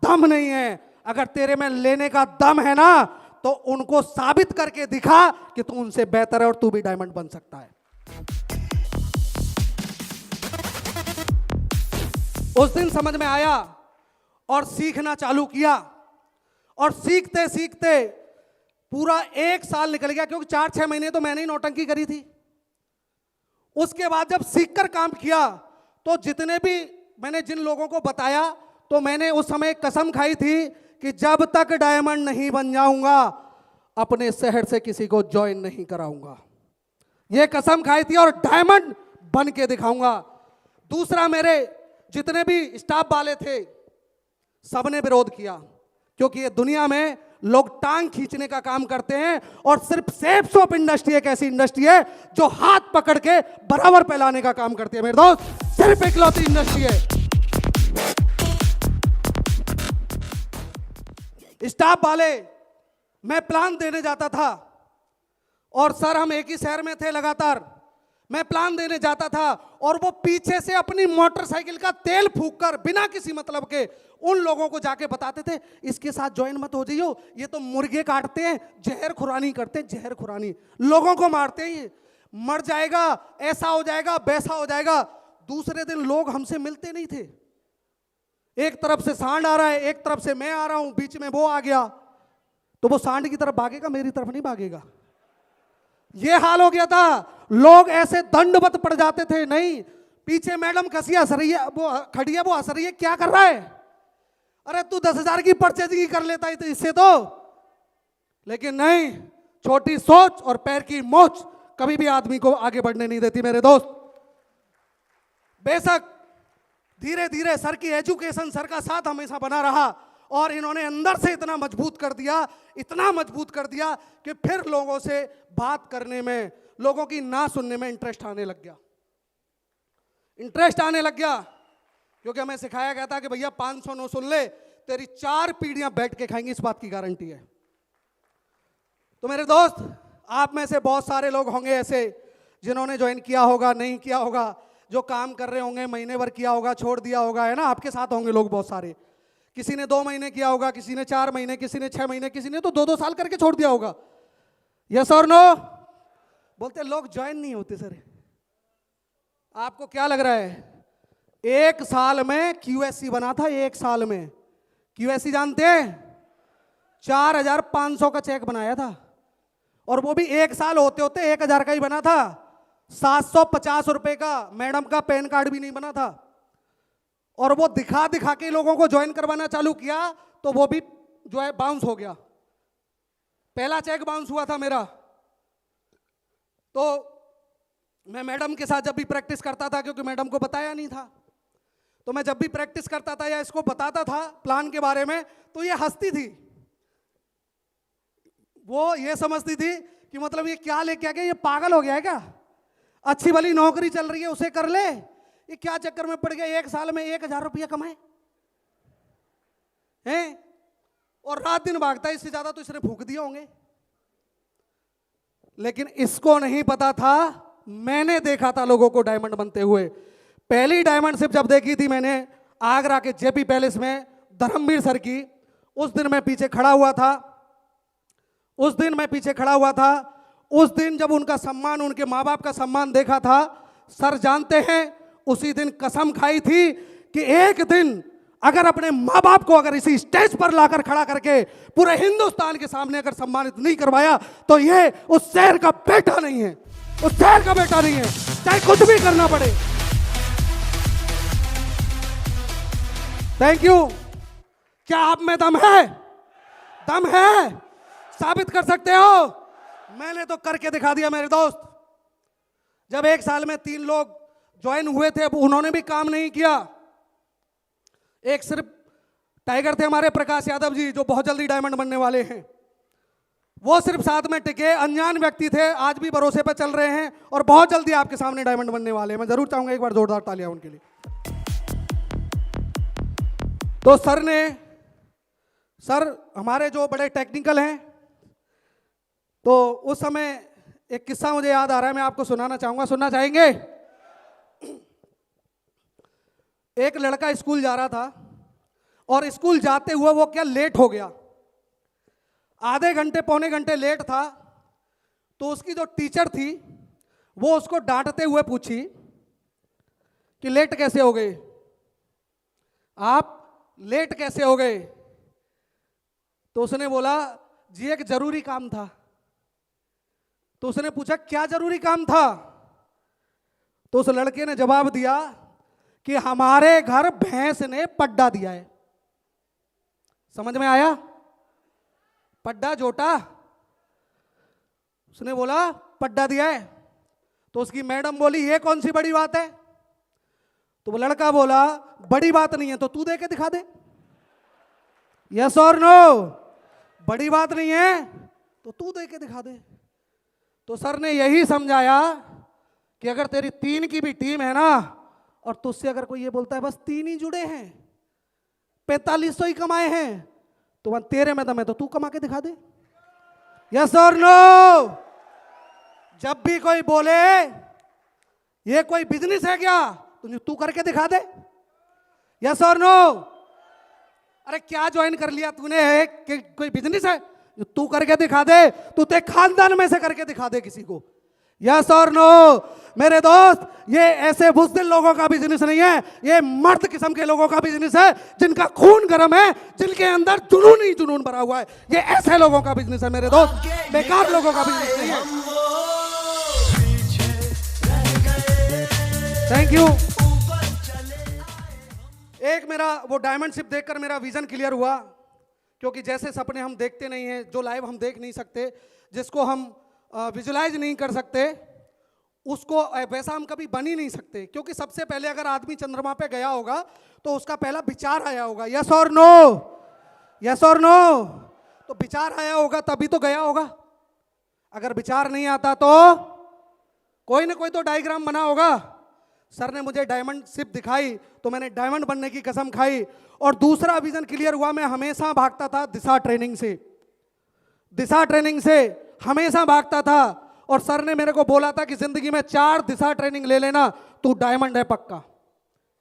दम नहीं है। अगर तेरे में लेने का दम है ना तो उनको साबित करके दिखा कि तू उनसे बेहतर है और तू भी डायमंड बन सकता है। उस दिन समझ में आया और सीखना चालू किया। और सीखते सीखते पूरा 1 साल निकल गया, क्योंकि 4-6 महीने तो मैंने ही नौटंकी करी थी। उसके बाद जब सीखकर काम किया तो जितने भी मैंने जिन लोगों को बताया, तो मैंने उस समय एक कसम खाई थी कि जब तक डायमंड नहीं बन जाऊंगा अपने शहर से किसी को ज्वाइन नहीं कराऊंगा। यह कसम खाई थी और डायमंड बन के दिखाऊंगा। दूसरा, मेरे जितने भी स्टाफ वाले थे सबने विरोध किया, क्योंकि ये दुनिया में लोग टांग खींचने का काम करते हैं और सिर्फ सेफ शॉप इंडस्ट्री एक ऐसी इंडस्ट्री है जो हाथ पकड़ के बराबर फैलाने का काम करती है। मेरे दोस्त, सिर्फ इकलौती इंडस्ट्री है। स्टाफ वाले, मैं प्लान देने जाता था और सर हम एक ही शहर में थे लगातार, मैं प्लान देने जाता था और वो पीछे से अपनी मोटरसाइकिल का तेल फूंककर बिना किसी मतलब के उन लोगों को जाके बताते थे इसके साथ ज्वाइन मत हो जाइयो, ये तो मुर्गे काटते हैं, जहर खुरानी करते हैं, जहर खुरानी लोगों को मारते हैं, ये मर जाएगा, ऐसा हो जाएगा, वैसा हो जाएगा। दूसरे दिन लोग हमसे मिलते नहीं थे। एक तरफ से सांड आ रहा है, एक तरफ से मैं आ रहा हूं, बीच में वो आ गया, तो वो सांड की तरफ भागेगा, मेरी तरफ नहीं भागेगा। ये हाल हो गया था। लोग ऐसे दंडवत पड़ जाते थे, नहीं पीछे मैडम कसी हंस रही है, वो खड़ी है, वो हंस रही है, क्या कर रहा है, अरे तू 10,000 की परचेजिंग कर लेता है तो इससे तो। लेकिन नहीं, छोटी सोच और पैर की मोच कभी भी आदमी को आगे बढ़ने नहीं देती मेरे दोस्त। बेशक धीरे धीरे सर की एजुकेशन, सर का साथ हमेशा बना रहा और इन्होंने अंदर से इतना मजबूत कर दिया, इतना मजबूत कर दिया कि फिर लोगों से बात करने में, लोगों की ना सुनने में इंटरेस्ट आने लग गया। इंटरेस्ट आने लग गया क्योंकि हमें सिखाया गया था कि भैया 500 सुन ले, तेरी 4 पीढ़ियां बैठ के खाएंगी, इस बात की गारंटी है। तो मेरे दोस्त, आप में से बहुत सारे लोग होंगे ऐसे जिन्होंने ज्वाइन किया होगा, नहीं किया होगा, जो काम कर रहे होंगे, महीने भर किया होगा, छोड़ दिया होगा, है ना। आपके साथ होंगे लोग बहुत सारे, किसी ने 2 महीने किया होगा, किसी ने 4 महीने, किसी ने 6 महीने, किसी ने तो 2-2 साल करके छोड़ दिया होगा। यस और नो? बोलते लोग ज्वाइन नहीं होते सर। आपको क्या लग रहा है, 1 साल में QSC बना था, 1 साल में QSC जानते हैं, 4,500 का चेक बनाया था और वो भी 1 साल होते होते 1,000 का ही बना था। 750 रुपए का मैडम का पैन कार्ड भी नहीं बना था और वो दिखा दिखा के लोगों को ज्वाइन करवाना चालू किया तो वो भी जो है बाउंस हो गया। पहला चेक बाउंस हुआ था मेरा। तो मैं मैडम के साथ जब भी प्रैक्टिस करता था, क्योंकि मैडम को बताया नहीं था, तो मैं जब भी प्रैक्टिस करता था या इसको बताता था प्लान के बारे में, तो ये हंसती थी। वो ये समझती थी कि मतलब ये क्या लेके आ गया, ये पागल हो गया है क्या, अच्छी भली नौकरी चल रही है उसे कर ले, ये क्या चक्कर में पड़ गया, 1 साल में 1,000 रुपया कमाए हैं और रात दिन भागता है, इससे ज्यादा तो इसने फूंक दिए होंगे। लेकिन इसको नहीं पता था, मैंने देखा था लोगों को डायमंड बनते हुए। पहली डायमंड शिप जब देखी थी मैंने आगरा के जेपी पैलेस में धर्मवीर सर की, उस दिन मैं पीछे खड़ा हुआ था, उस दिन मैं पीछे खड़ा हुआ था। उस दिन जब उनका सम्मान, उनके माँ बाप का सम्मान देखा था, सर जानते हैं उसी दिन कसम खाई थी कि एक दिन अगर अपने माँ बाप को अगर इसी स्टेज पर लाकर खड़ा करके पूरे हिंदुस्तान के सामने अगर सम्मानित नहीं करवाया तो ये उस शहर का बेटा नहीं है, उस शहर का बेटा नहीं है, चाहे कुछ भी करना पड़े। Thank you. क्या आप में दम है? दम है? साबित कर सकते हो? मैंने तो करके दिखा दिया मेरे दोस्त। जब 1 साल में 3 लोग ज्वाइन हुए थे, अब उन्होंने भी काम नहीं किया। एक सिर्फ टाइगर थे हमारे प्रकाश यादव जी, जो बहुत जल्दी डायमंड बनने वाले हैं। वो सिर्फ साथ में टिके, अनजान व्यक्ति थे, आज भी भरोसे पर चल रहे हैं और बहुत जल्दी आपके सामने डायमंड बनने वाले हैं। मैं जरूर चाहूंगा एक बार जोरदार तालियां उनके लिए। तो सर हमारे जो बड़े टेक्निकल हैं, तो उस समय एक किस्सा मुझे याद आ रहा है, मैं आपको सुनाना चाहूंगा। सुनना चाहेंगे? एक लड़का स्कूल जा रहा था और स्कूल जाते हुए वो क्या लेट हो गया, आधे घंटे पौने घंटे लेट था। तो उसकी जो टीचर थी वो उसको डांटते हुए पूछी कि लेट कैसे हो गए आप, लेट कैसे हो गए? तो उसने बोला जी एक जरूरी काम था। तो उसने पूछा क्या जरूरी काम था? तो उस लड़के ने जवाब दिया कि हमारे घर भैंस ने पड्डा दिया है। समझ में आया? पड्डा जोटा। उसने बोला पड्डा दिया है। तो उसकी मैडम बोली ये कौन सी बड़ी बात है? तो वो लड़का बोला बड़ी बात नहीं है तो तू दे के दिखा दे। यस और नो? बड़ी बात नहीं है तो तू दे के दिखा दे। तो सर ने यही समझाया कि अगर तेरी 3 की भी टीम है ना और तुझसे अगर कोई ये बोलता है बस 3 ही जुड़े हैं, 4500 ही कमाए हैं, तो वहां तेरे में दम है तो तू कमा के दिखा दे। यस और नो? जब भी कोई बोले ये कोई बिजनेस है क्या, तो तू करके दिखा दे। यस और नो? अरे क्या ज्वाइन कर लिया तूने कि कोई बिजनेस है? तू करके दिखा दे, तू ते खानदान में से करके दिखा दे किसी को। यस और नो? मेरे दोस्त, ये ऐसे बुज़दिल लोगों का बिजनेस नहीं है, ये मर्द किस्म के लोगों का बिजनेस है, जिनका खून गर्म है, जिनके अंदर जुनून ही जुनून भरा हुआ है। ये ऐसे लोगों का बिजनेस है मेरे दोस्त, बेकार लोगों का बिजनेस नहीं है। Thank you. एक मेरा वो डायमंड शिप देखकर मेरा विजन क्लियर हुआ, क्योंकि जैसे सपने हम देखते नहीं हैं, जो लाइव हम देख नहीं सकते, जिसको हम विजुलाइज नहीं कर सकते, उसको वैसा हम कभी बन ही नहीं सकते। क्योंकि सबसे पहले अगर आदमी चंद्रमा पे गया होगा तो उसका पहला विचार आया होगा। यस और नो? यस और नो? तो विचार आया होगा तभी तो गया होगा। अगर विचार नहीं आता तो कोई ना कोई तो डायग्राम बना होगा। सर ने मुझे डायमंड शिप दिखाई तो मैंने डायमंड बनने की कसम खाई। और दूसरा विजन क्लियर हुआ, मैं हमेशा भागता था दिशा ट्रेनिंग से, दिशा ट्रेनिंग से हमेशा भागता था। और सर ने मेरे को बोला था कि जिंदगी में 4 दिशा ट्रेनिंग ले लेना, तू डायमंड है पक्का।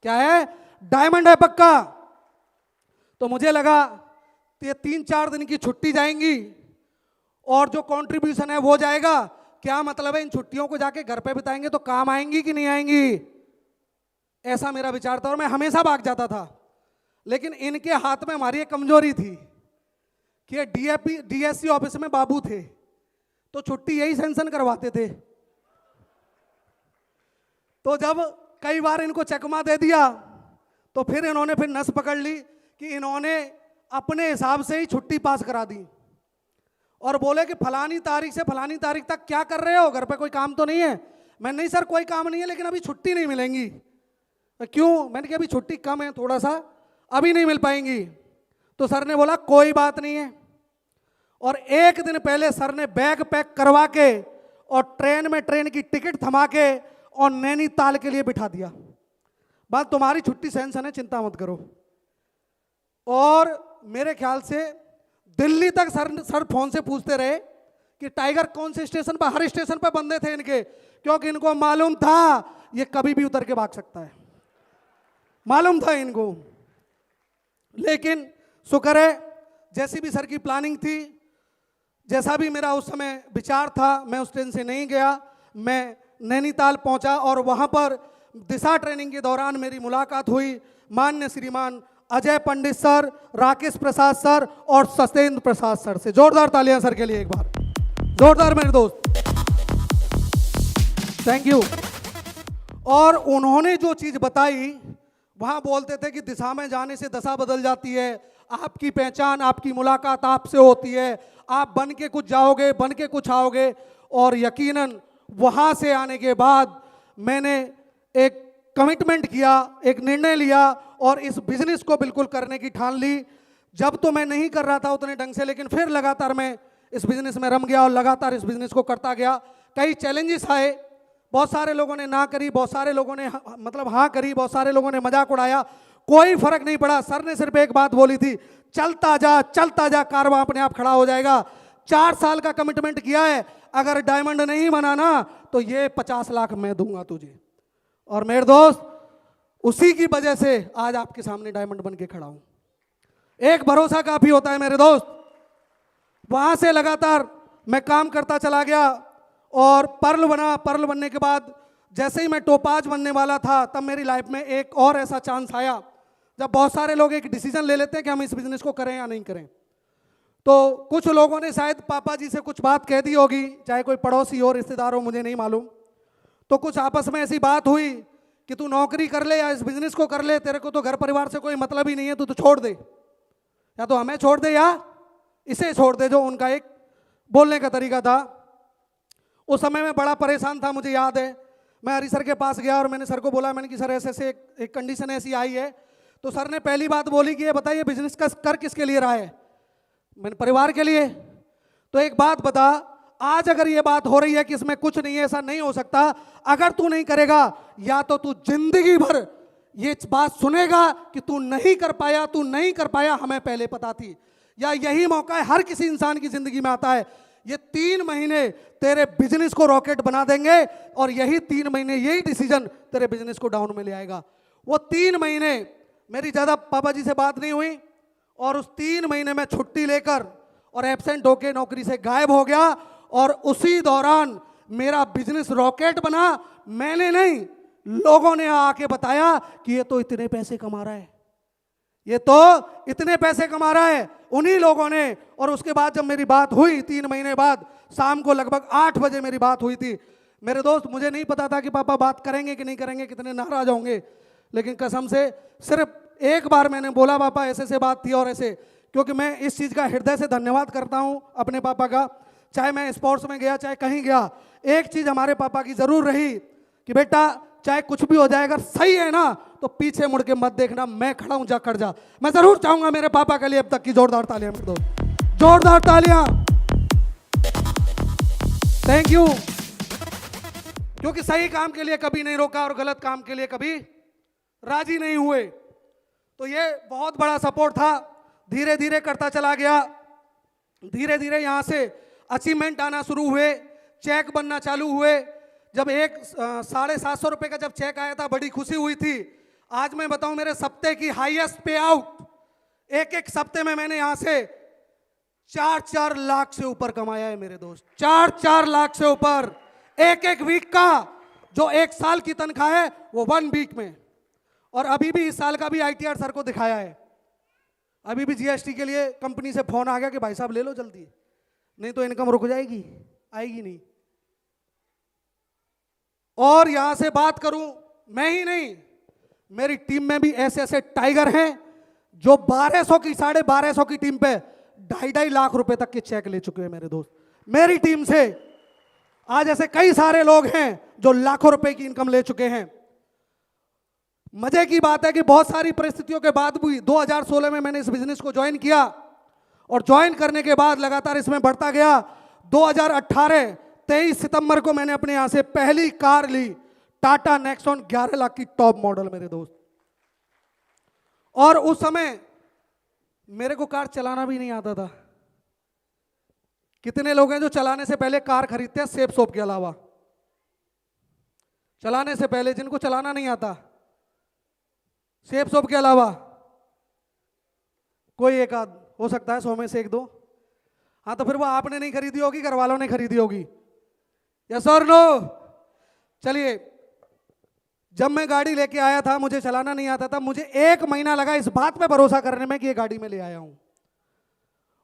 क्या है? डायमंड है पक्का। तो मुझे लगा ये 3-4 दिन की छुट्टी जाएंगी और जो कंट्रीब्यूशन है वो जाएगा। क्या मतलब है, इन छुट्टियों को जाके घर पे बिताएंगे तो काम आएंगी कि नहीं आएंगी, ऐसा मेरा विचार था और मैं हमेशा भाग जाता था। लेकिन इनके हाथ में हमारी एक कमजोरी थी कि डीएससी ऑफिस में बाबू थे, तो छुट्टी यही सेंशन करवाते थे। तो जब कई बार इनको चकमा दे दिया तो फिर इन्होंने फिर नस पकड़ ली कि इन्होंने अपने हिसाब से ही छुट्टी पास करा दी और बोले कि फलानी तारीख से फलानी तारीख तक क्या कर रहे हो, घर पे कोई काम तो नहीं है? मैं नहीं सर कोई काम नहीं है, लेकिन अभी छुट्टी नहीं मिलेंगी। क्यों? मैंने कहा अभी छुट्टी कम है थोड़ा सा, अभी नहीं मिल पाएंगी। तो सर ने बोला कोई बात नहीं है। और एक दिन पहले सर ने बैग पैक करवा के और ट्रेन की टिकट थमा के और नैनीताल के लिए बिठा दिया। बात तुम्हारी छुट्टी सेंशन है, चिंता मत करो। और मेरे ख्याल से दिल्ली तक सर फोन से पूछते रहे कि टाइगर कौन से स्टेशन पर, हर स्टेशन पर बंदे थे इनके, क्योंकि इनको मालूम था ये कभी भी उतर के भाग सकता है, मालूम था इनको। लेकिन शुक्र है जैसी भी सर की प्लानिंग थी, जैसा भी मेरा उस समय विचार था, मैं उस ट्रेन से नहीं गया। मैं नैनीताल पहुंचा और वहां पर दिशा ट्रेनिंग के दौरान मेरी मुलाकात हुई माननीय श्रीमान अजय पंडित सर, राकेश प्रसाद सर और सत्येंद्र प्रसाद सर से। जोरदार तालियां सर के लिए एक बार, जोरदार मेरे दोस्त, थैंक यू। और उन्होंने जो चीज बताई, वहां बोलते थे कि दिशा में जाने से दशा बदल जाती है, आपकी पहचान, आपकी मुलाकात आपसे होती है, आप बन के कुछ जाओगे, बन के कुछ आओगे। और यकीनन वहां से आने के बाद मैंने एक कमिटमेंट किया, एक निर्णय लिया और इस बिजनेस को बिल्कुल करने की ठान ली। जब तो मैं नहीं कर रहा था उतने ढंग से, लेकिन फिर लगातार मैं इस बिजनेस में रम गया और लगातार इस बिजनेस को करता गया। कई चैलेंजेस आए, बहुत सारे लोगों ने ना करी, बहुत सारे लोगों ने मतलब हाँ करी, बहुत सारे लोगों ने मजाक उड़ाया, कोई फर्क नहीं पड़ा। सर ने सिर्फ एक बात बोली थी, चलता जा, कारवां अपने आप खड़ा हो जाएगा। 4 साल का कमिटमेंट किया है, अगर डायमंड नहीं बनाना तो ये 50 लाख मैं दूंगा तुझे। और मेरे दोस्त, उसी की वजह से आज आपके सामने डायमंड बन के खड़ा हूं। एक भरोसा काफी होता है मेरे दोस्त। वहां से लगातार मैं काम करता चला गया और पर्ल बना। पर्ल बनने के बाद जैसे ही मैं टोपाज बनने वाला था, तब मेरी लाइफ में एक और ऐसा चांस आया जब बहुत सारे लोग एक डिसीजन ले लेते हैं कि हम इस बिजनेस को करें या नहीं करें। तो कुछ लोगों ने शायद पापा जी से कुछ बात कह दी होगी, चाहे कोई पड़ोसी हो, रिश्तेदार हो, मुझे नहीं मालूम। तो कुछ आपस में ऐसी बात हुई कि तू नौकरी कर ले या इस बिजनेस को कर ले, तेरे को तो घर परिवार से कोई मतलब ही नहीं है, तू तो छोड़ दे, या तो हमें छोड़ दे या इसे छोड़ दे, जो उनका एक बोलने का तरीका था। उस समय में बड़ा परेशान था, मुझे याद है। मैं हरी सर के पास गया और मैंने सर को बोला, मैंने कि सर ऐसे ऐसे एक कंडीशन ऐसी आई है। तो सर ने पहली बात बोली कि ये बताइए बिजनेस का कर किसके लिए रहा है। मैंने परिवार के लिए। तो एक बात बता, आज अगर ये बात हो रही है कि इसमें कुछ नहीं है, ऐसा नहीं हो सकता, अगर तू नहीं करेगा या तो तू जिंदगी भर ये बात सुनेगा कि तू नहीं कर पाया, तू नहीं कर पाया, हमें पहले पता थी। या यही मौका है, हर किसी इंसान की जिंदगी में आता है, ये 3 महीने तेरे बिजनेस को रॉकेट बना देंगे और यही 3 महीने, यही डिसीजन तेरे बिजनेस को डाउन में ले आएगा। वो 3 महीने मेरी ज़्यादा पापा जी से बात नहीं हुई और उस 3 महीने में छुट्टी लेकर और एब्सेंट होकर नौकरी से गायब हो गया। और उसी दौरान मेरा बिजनेस रॉकेट बना। मैंने नहीं, लोगों ने आके बताया कि ये तो इतने पैसे कमा रहा है, ये तो इतने पैसे कमा रहा है, उन्हीं लोगों ने। और उसके बाद जब मेरी बात हुई 3 महीने बाद, शाम को लगभग 8 बजे मेरी बात हुई थी। मेरे दोस्त, मुझे नहीं पता था कि पापा बात करेंगे कि नहीं करेंगे, कितने नाराज होंगे, लेकिन कसम से सिर्फ एक बार मैंने बोला, पापा ऐसे से बात थी और ऐसे, क्योंकि मैं इस चीज़ का हृदय से धन्यवाद करता हूँ अपने पापा का। चाहे मैं स्पोर्ट्स में गया, चाहे कहीं गया, एक चीज़ हमारे पापा की ज़रूर रही कि बेटा चाहे कुछ भी हो जाए, अगर सही है ना तो पीछे मुड़ के मत देखना, मैं खड़ा हूं, जा कर जा। मैं जरूर चाहूंगा मेरे पापा के लिए अब तक की जोरदार तालियां मेरे दोस्त, जोरदार तालियां, थैंक यू। क्योंकि सही काम के लिए कभी नहीं रोका और गलत काम के लिए कभी राजी नहीं हुए। तो ये बहुत बड़ा सपोर्ट था। धीरे धीरे करता चला गया, धीरे धीरे यहाँ से अचीवमेंट आना शुरू हुए, चेक बनना चालू हुए। जब 750 रुपये का जब चेक आया था, बड़ी खुशी हुई थी। आज मैं बताऊं, मेरे सप्ते की हाईएस्ट पे आउट, एक सप्ते में मैंने यहां से 4-4 लाख से ऊपर कमाया है मेरे दोस्त, 4-4 लाख से ऊपर एक वीक का। जो 1 साल की तनख्वाह है वो 1 वीक में। और अभी भी इस साल का भी आईटीआर सर को दिखाया है। अभी भी जीएसटी के लिए कंपनी से फोन आ गया कि भाई साहब ले लो जल्दी, नहीं तो इनकम रुक जाएगी, आएगी नहीं। और यहां से बात करूं, मैं ही नहीं, मेरी टीम में भी ऐसे ऐसे टाइगर हैं जो 1200 की 1250 की टीम पे 2.5 लाख रुपए तक के चेक ले चुके हैं मेरे दोस्त, मेरी टीम से। आज ऐसे कई सारे लोग हैं जो लाखों रुपए की इनकम ले चुके हैं। मजे की बात है कि बहुत सारी परिस्थितियों के बाद भी 2016 में मैंने इस बिजनेस को ज्वाइन किया और ज्वाइन करने के बाद लगातार इसमें बढ़ता गया। 2018 23 सितंबर को मैंने अपने यहां से पहली कार ली, टाटा नेक्सॉन 11 लाख की टॉप मॉडल मेरे दोस्त। और उस समय मेरे को कार चलाना भी नहीं आता था। कितने लोग हैं जो चलाने से पहले कार खरीदते हैं सेफ सोप के अलावा, चलाने से पहले, जिनको चलाना नहीं आता सेफ सोप के अलावा? कोई एक आध हो सकता है, 100 में से 1-2। हाँ, तो फिर वो आपने नहीं खरीदी होगी, घर वालों ने खरीदी होगी। यस और नो? चलिए, जब मैं गाड़ी लेके आया था, मुझे चलाना नहीं आता था, मुझे 1 महीना लगा इस बात पे भरोसा करने में कि ये गाड़ी में ले आया हूं।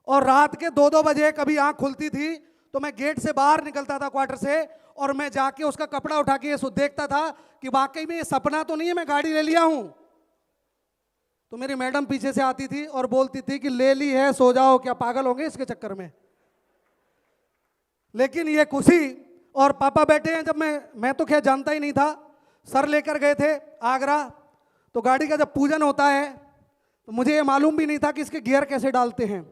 और रात के 2-2 बजे कभी आंख खुलती थी तो मैं गेट से बाहर निकलता था क्वार्टर से, और मैं जाके उसका कपड़ा उठा के ये देखता था कि वाकई में ये सपना तो नहीं है, मैं गाड़ी ले लिया हूं। तो मेरी मैडम पीछे से आती थी और बोलती थी कि ले ली है, सो जाओ, क्या पागल होंगे इसके चक्कर में। लेकिन ये खुशी, और पापा बैठे हैं, जब मैं तो खैर जानता ही नहीं था, सर लेकर गए थे आगरा, तो गाड़ी का जब पूजन होता है तो मुझे ये मालूम भी नहीं था कि इसके गियर कैसे डालते हैं।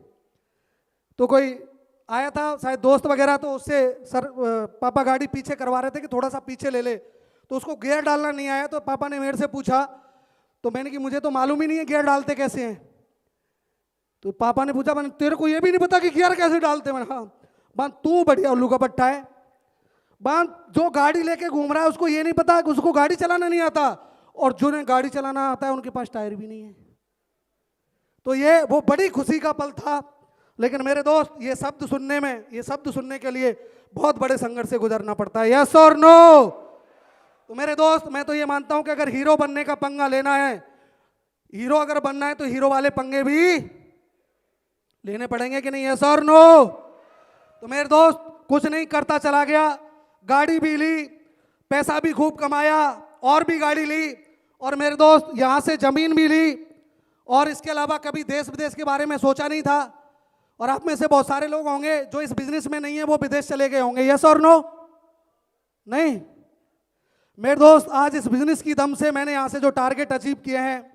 तो कोई आया था शायद दोस्त वगैरह, तो उससे सर पापा गाड़ी पीछे करवा रहे थे कि थोड़ा सा पीछे ले ले, तो उसको गियर डालना नहीं आया, तो पापा ने मेरे से पूछा, तो मैंने कि मुझे तो मालूम ही नहीं है गियर डालते कैसे हैं। तो पापा ने पूछा, मैंने तेरे को ये भी नहीं पता कि गियर कैसे डालते। मैंने हाँ बात, तू बढ़िया उल्लू का पट्टा है। बात जो गाड़ी लेके घूम रहा है उसको ये नहीं पता कि उसको गाड़ी चलाना नहीं आता, और जिन्हें गाड़ी चलाना आता है उनके पास टायर भी नहीं है। तो ये वो बड़ी खुशी का पल था। लेकिन मेरे दोस्त, ये शब्द सुनने में, ये शब्द सुनने के लिए बहुत बड़े संघर्ष से गुजरना पड़ता है। यस और नो? तो मेरे दोस्त, मैं तो ये मानता हूं कि अगर हीरो बनने का पंगा लेना है, हीरो अगर बनना है तो हीरो वाले पंगे भी लेने पड़ेंगे कि नहीं? यस और नो? तो मेरे दोस्त, कुछ नहीं करता चला गया, गाड़ी भी ली, पैसा भी खूब कमाया, और भी गाड़ी ली, और मेरे दोस्त यहां से जमीन भी ली, और इसके अलावा कभी देश विदेश के बारे में सोचा नहीं था। और आप में से बहुत सारे लोग होंगे जो इस बिजनेस में नहीं है, वो विदेश चले गए होंगे। यस और नो? नहीं मेरे दोस्त, आज इस बिजनेस की दम से मैंने यहां से जो टारगेट अचीव किए हैं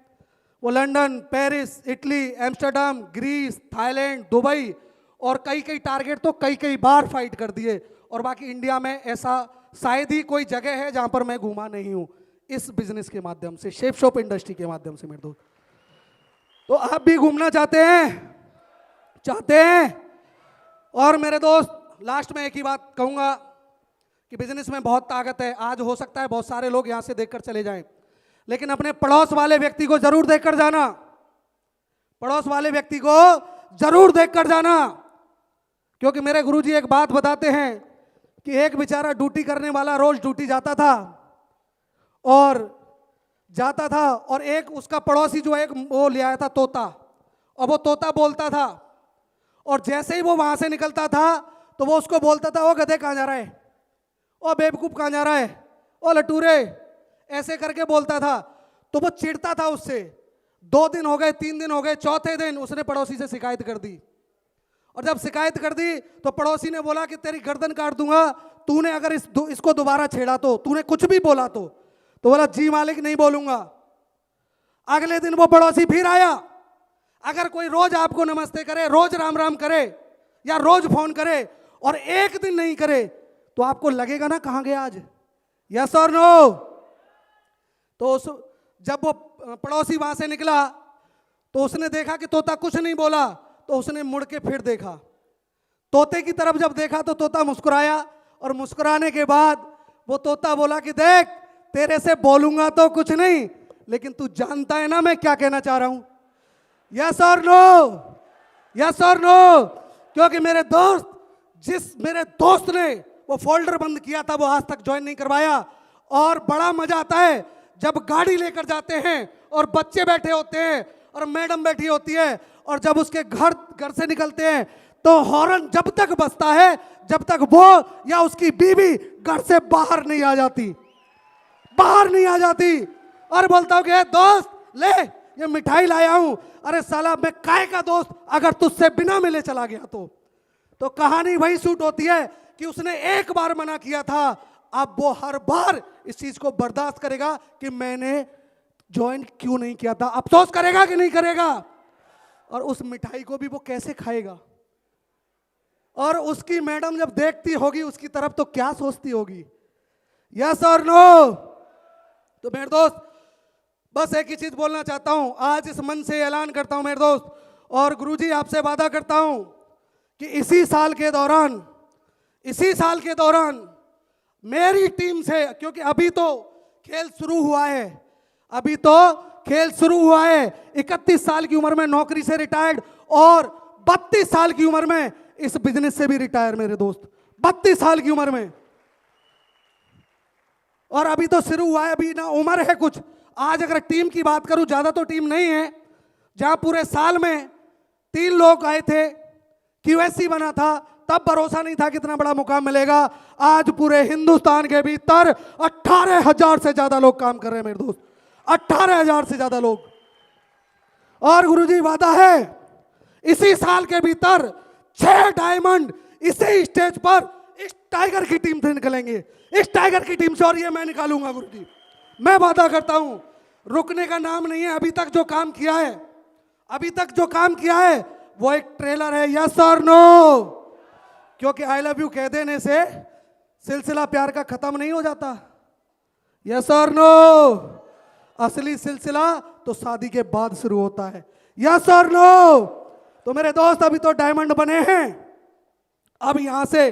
वो London, Paris, Italy, Amsterdam, Greece, Thailand, Dubai, और कई कई टारगेट तो कई बार फाइट कर दिए। और बाकी इंडिया में ऐसा शायद ही कोई जगह है जहां पर मैं घूमा नहीं हूं इस बिजनेस के माध्यम से, शेप शॉप इंडस्ट्री के माध्यम से। मेरे दोस्त, तो आप भी घूमना चाहते हैं? और मेरे दोस्त, लास्ट में एक ही बात कहूंगा कि बिजनेस में बहुत ताकत है। आज हो सकता है बहुत सारे लोग यहां से देखकर चले जाएं, लेकिन अपने पड़ोस वाले व्यक्ति को जरूर देखकर जाना। पड़ोस वाले व्यक्ति को जरूर देखकर जाना, क्योंकि मेरे गुरुजी एक बात बताते हैं कि एक बेचारा ड्यूटी करने वाला रोज ड्यूटी जाता था, और एक उसका पड़ोसी जो एक वो ले आया था तोता, और वो तोता बोलता था, और जैसे ही वो वहां से निकलता था तो वो उसको बोलता था, ओ गधे कहाँ जा रहा है, ओ बेवकूफ कहाँ जा रहा है, ओ लटूरे, ऐसे करके बोलता था। तो वो चिढ़ता था उससे। 2 दिन हो गए, 3 दिन हो गए, चौथे दिन उसने पड़ोसी से शिकायत कर दी, और जब शिकायत कर दी तो पड़ोसी ने बोला कि तेरी गर्दन काट दूंगा, तूने अगर इसको दोबारा छेड़ा तो, तूने कुछ भी बोला तो बोला, जी मालिक नहीं बोलूंगा। अगले दिन वो पड़ोसी फिर आया। अगर कोई रोज आपको नमस्ते करे, रोज राम राम करे, या रोज फोन करे, और एक दिन नहीं करे, तो आपको लगेगा ना कहां गया आज? यस और नो? तो जब वो पड़ोसी वहां से निकला तो उसने देखा कि तोता कुछ नहीं बोला, तो उसने मुड़ के फिर देखा, तोते की तरफ जब देखा तो तोता मुस्कुराया, और मुस्कुराने के बाद वो तोता बोला कि देख, तेरे से बोलूंगा तो कुछ नहीं, लेकिन तू जानता है ना मैं क्या कहना चाह रहा हूं? यस और नो? यस और नो? क्योंकि मेरे दोस्त ने वो फोल्डर बंद किया था, वो आज तक ज्वाइन नहीं करवाया। और बड़ा मजा आता है जब गाड़ी लेकर जाते हैं और बच्चे बैठे होते हैं और मैडम बैठी होती है, और जब उसके घर से निकलते हैं तो हॉर्न जब तक बजता है जब तक वो या उसकी बीवी घर से बाहर नहीं आ जाती, और बोलता हूं कि दोस्त ले, ये मिठाई लाया हूं। अरे साला, मैं काय का दोस्त अगर तुझसे बिना मिले चला गया तो कहानी वही शूट होती है कि उसने एक बार मना किया था, अब वो हर बार इस चीज को बर्दाश्त करेगा कि मैंने ज्वाइन क्यों नहीं किया था। अफसोस करेगा कि नहीं करेगा? और उस मिठाई को भी वो कैसे खाएगा, और उसकी मैडम जब देखती होगी उसकी तरफ तो क्या सोचती होगी? यस और नो? तो मेरे दोस्त, बस एक ही चीज बोलना चाहता हूं, आज इस मन से ऐलान करता हूं मेरे दोस्त, और गुरुजी आपसे वादा करता हूं कि इसी साल के दौरान मेरी टीम से, क्योंकि अभी तो खेल शुरू हुआ है, 31 साल की उम्र में नौकरी से रिटायर्ड, और 32 साल की उम्र में इस बिजनेस से भी रिटायर। मेरे दोस्त, 32 साल की उम्र में और अभी तो शुरू हुआ है, अभी ना उम्र है कुछ। आज अगर टीम की बात करूं, ज्यादा तो टीम नहीं है, जहां पूरे साल में 3 लोग आए थे, QSC बना था, तब भरोसा नहीं था कितना बड़ा मुकाम मिलेगा। आज पूरे हिंदुस्तान के भीतर 18,000 से ज्यादा लोग काम कर रहे हैं मेरे दोस्त, 18,000 से ज्यादा लोग। और गुरुजी वादा है इसी साल के भीतर 6 डायमंड इसी स्टेज पर इस टाइगर की टीम से निकलेंगे, इस टाइगर की टीम से, और ये मैं निकालूंगा गुरुजी, मैं वादा करता हूं। रुकने का नाम नहीं है। अभी तक जो काम किया है, अभी तक जो काम किया है वो एक ट्रेलर है, यस और नो। क्योंकि आई लव यू कह देने से सिलसिला प्यार का खत्म नहीं हो जाता, यस और नो। असली सिलसिला तो शादी के बाद शुरू होता है, यस और नो। तो मेरे दोस्त अभी तो डायमंड बने हैं, अब यहां से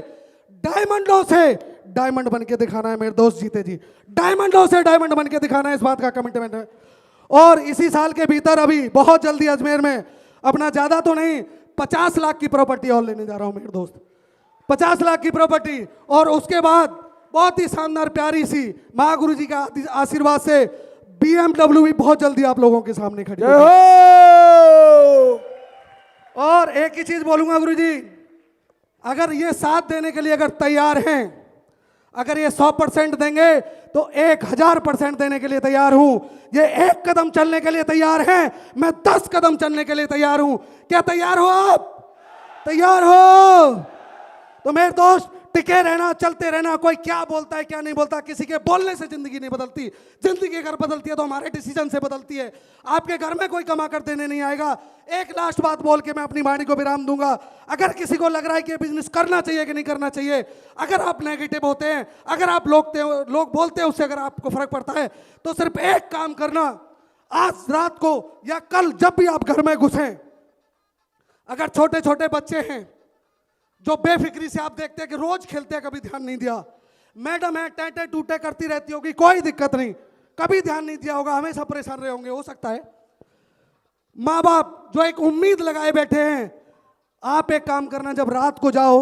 डायमंडों से डायमंड बन के दिखाना है मेरे दोस्त जीते जी, डायमंडों से डायमंड बन के दिखाना है, इस बात का कमिटमेंट है। और इसी साल के भीतर अभी बहुत जल्दी अजमेर में अपना ज्यादा तो नहीं 50 लाख की प्रॉपर्टी और लेने जा रहा हूं मेरे दोस्त, 50 लाख की प्रॉपर्टी। और उसके बाद बहुत ही शानदार प्यारी सी महागुरु जी का आशीर्वाद से BMW भी बहुत जल्दी आप लोगों के सामने खड़ी जय होगी। हो। और एक ही चीज बोलूंगा गुरुजी, अगर ये साथ देने के लिए अगर तैयार हैं, अगर ये 100% देंगे तो 1000% देने के लिए तैयार हूं। ये 1 कदम चलने के लिए तैयार हैं, मैं 10 कदम चलने के लिए तैयार हूं। क्या तैयार हो आप? तैयार हो? तो मेरे दोस्त टिके रहना, चलते रहना। कोई क्या बोलता है क्या नहीं बोलता, किसी के बोलने से जिंदगी नहीं बदलती। जिंदगी अगर बदलती है तो हमारे डिसीजन से बदलती है। आपके घर में कोई कमा कर देने नहीं आएगा। एक लास्ट बात बोल के मैं अपनी वाणी को विराम दूंगा। अगर किसी को लग रहा है कि बिजनेस करना चाहिए कि नहीं करना चाहिए, अगर आप नेगेटिव होते हैं, अगर आप लोग बोलते हैं उससे अगर आपको फर्क पड़ता है, तो सिर्फ एक काम करना, आज रात को या कल जब भी आप घर में घुसें, अगर छोटे छोटे बच्चे हैं जो बेफिक्री से आप देखते हैं कि रोज खेलते हैं, कभी ध्यान नहीं दिया, मैडम है टैटे टूटे करती रहती होगी, कोई दिक्कत नहीं, कभी ध्यान नहीं दिया होगा, हमेशा परेशान रहे होंगे, हो सकता है। माँ बाप जो एक उम्मीद लगाए बैठे हैं, आप एक काम करना, जब रात को जाओ,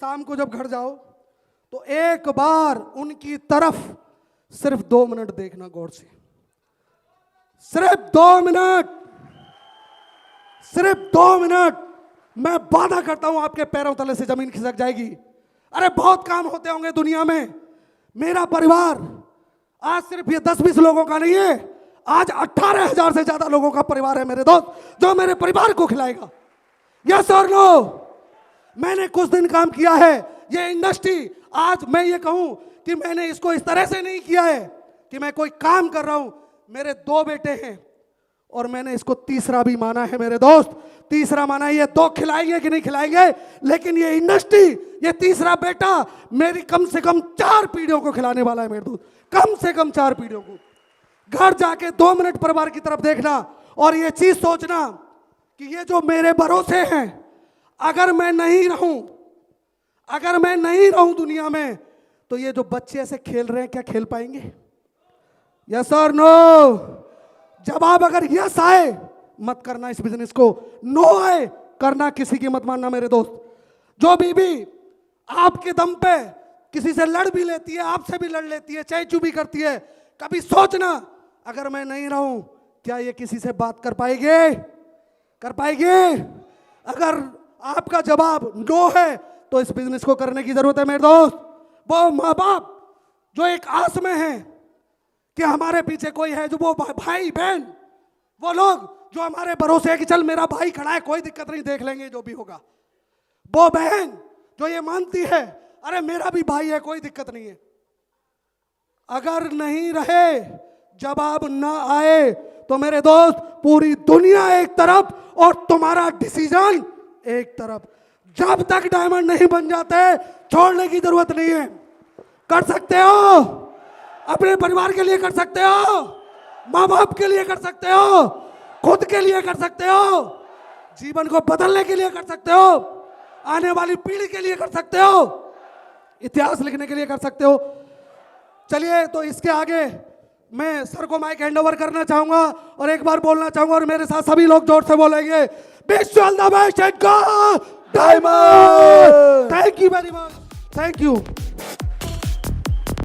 शाम को जब घर जाओ, तो एक बार उनकी तरफ सिर्फ 2 मिनट देखना गौर से, सिर्फ 2 मिनट, सिर्फ 2 मिनट। मैं वादा करता हूं आपके पैरों तले से जमीन खिसक जाएगी। अरे बहुत काम होते होंगे दुनिया में, मेरा परिवार आज सिर्फ ये 10-20 लोगों का नहीं है, आज 18,000 से ज्यादा लोगों का परिवार है मेरे दोस्त, जो मेरे परिवार को खिलाएगा, यस और नो। मैंने कुछ दिन काम किया है, ये इंडस्ट्री, आज मैं ये कहूं कि मैंने इसको इस तरह से नहीं किया है कि मैं कोई काम कर रहा हूं। मेरे 2 बेटे हैं और मैंने इसको तीसरा भी माना है मेरे दोस्त, तीसरा माना है। ये 2 खिलाएंगे कि नहीं खिलाएंगे, लेकिन ये इंडस्ट्री, ये तीसरा बेटा मेरी कम से कम 4 पीढ़ियों को खिलाने वाला है मेरे दोस्त, कम से कम 4 पीढ़ियों को। घर जाके 2 मिनट परिवार की तरफ देखना और ये चीज सोचना कि ये जो मेरे भरोसे हैं, अगर मैं नहीं रहूं, अगर मैं नहीं रहूं दुनिया में, तो ये जो बच्चे ऐसे खेल रहे हैं क्या खेल पाएंगे, यस और नो। जवाब अगर यस आए मत करना इस बिजनेस को, नो आए करना किसी की मत मानना मेरे दोस्त। जो बीबी आपके दम पे किसी से लड़ भी लेती है, आपसे भी लड़ लेती है, चैचू भी करती है, कभी सोचना अगर मैं नहीं रहूं क्या ये किसी से बात कर पाएगी, कर पाएगी? अगर आपका जवाब नो है तो इस बिजनेस को करने की जरूरत है मेरे दोस्त। वो माँ बाप जो एक आस में है कि हमारे पीछे कोई है, जो वो भाई बहन, वो लोग जो हमारे भरोसे है कि चल मेरा भाई खड़ा है, कोई दिक्कत नहीं, देख लेंगे जो भी होगा। वो बहन जो ये मानती है अरे मेरा भी भाई है, कोई दिक्कत नहीं है। अगर नहीं रहे, जवाब ना आए, तो मेरे दोस्त पूरी दुनिया एक तरफ और तुम्हारा डिसीजन एक तरफ। जब तक डायमंड नहीं बन जाते छोड़ने की जरूरत नहीं है। कर सकते हो, अपने परिवार के लिए कर सकते हो, माँ बाप के लिए कर सकते हो, खुद के लिए कर सकते हो, जीवन को बदलने के लिए कर सकते हो, आने वाली पीढ़ी के लिए कर सकते हो, इतिहास लिखने के लिए कर सकते हो। चलिए, तो इसके आगे मैं सर को माइक हैंड ओवर करना चाहूंगा और एक बार बोलना चाहूंगा और मेरे साथ सभी लोग जोर से बोलेंगे, wish you all the best and go diamond. Thank you very much, thank you.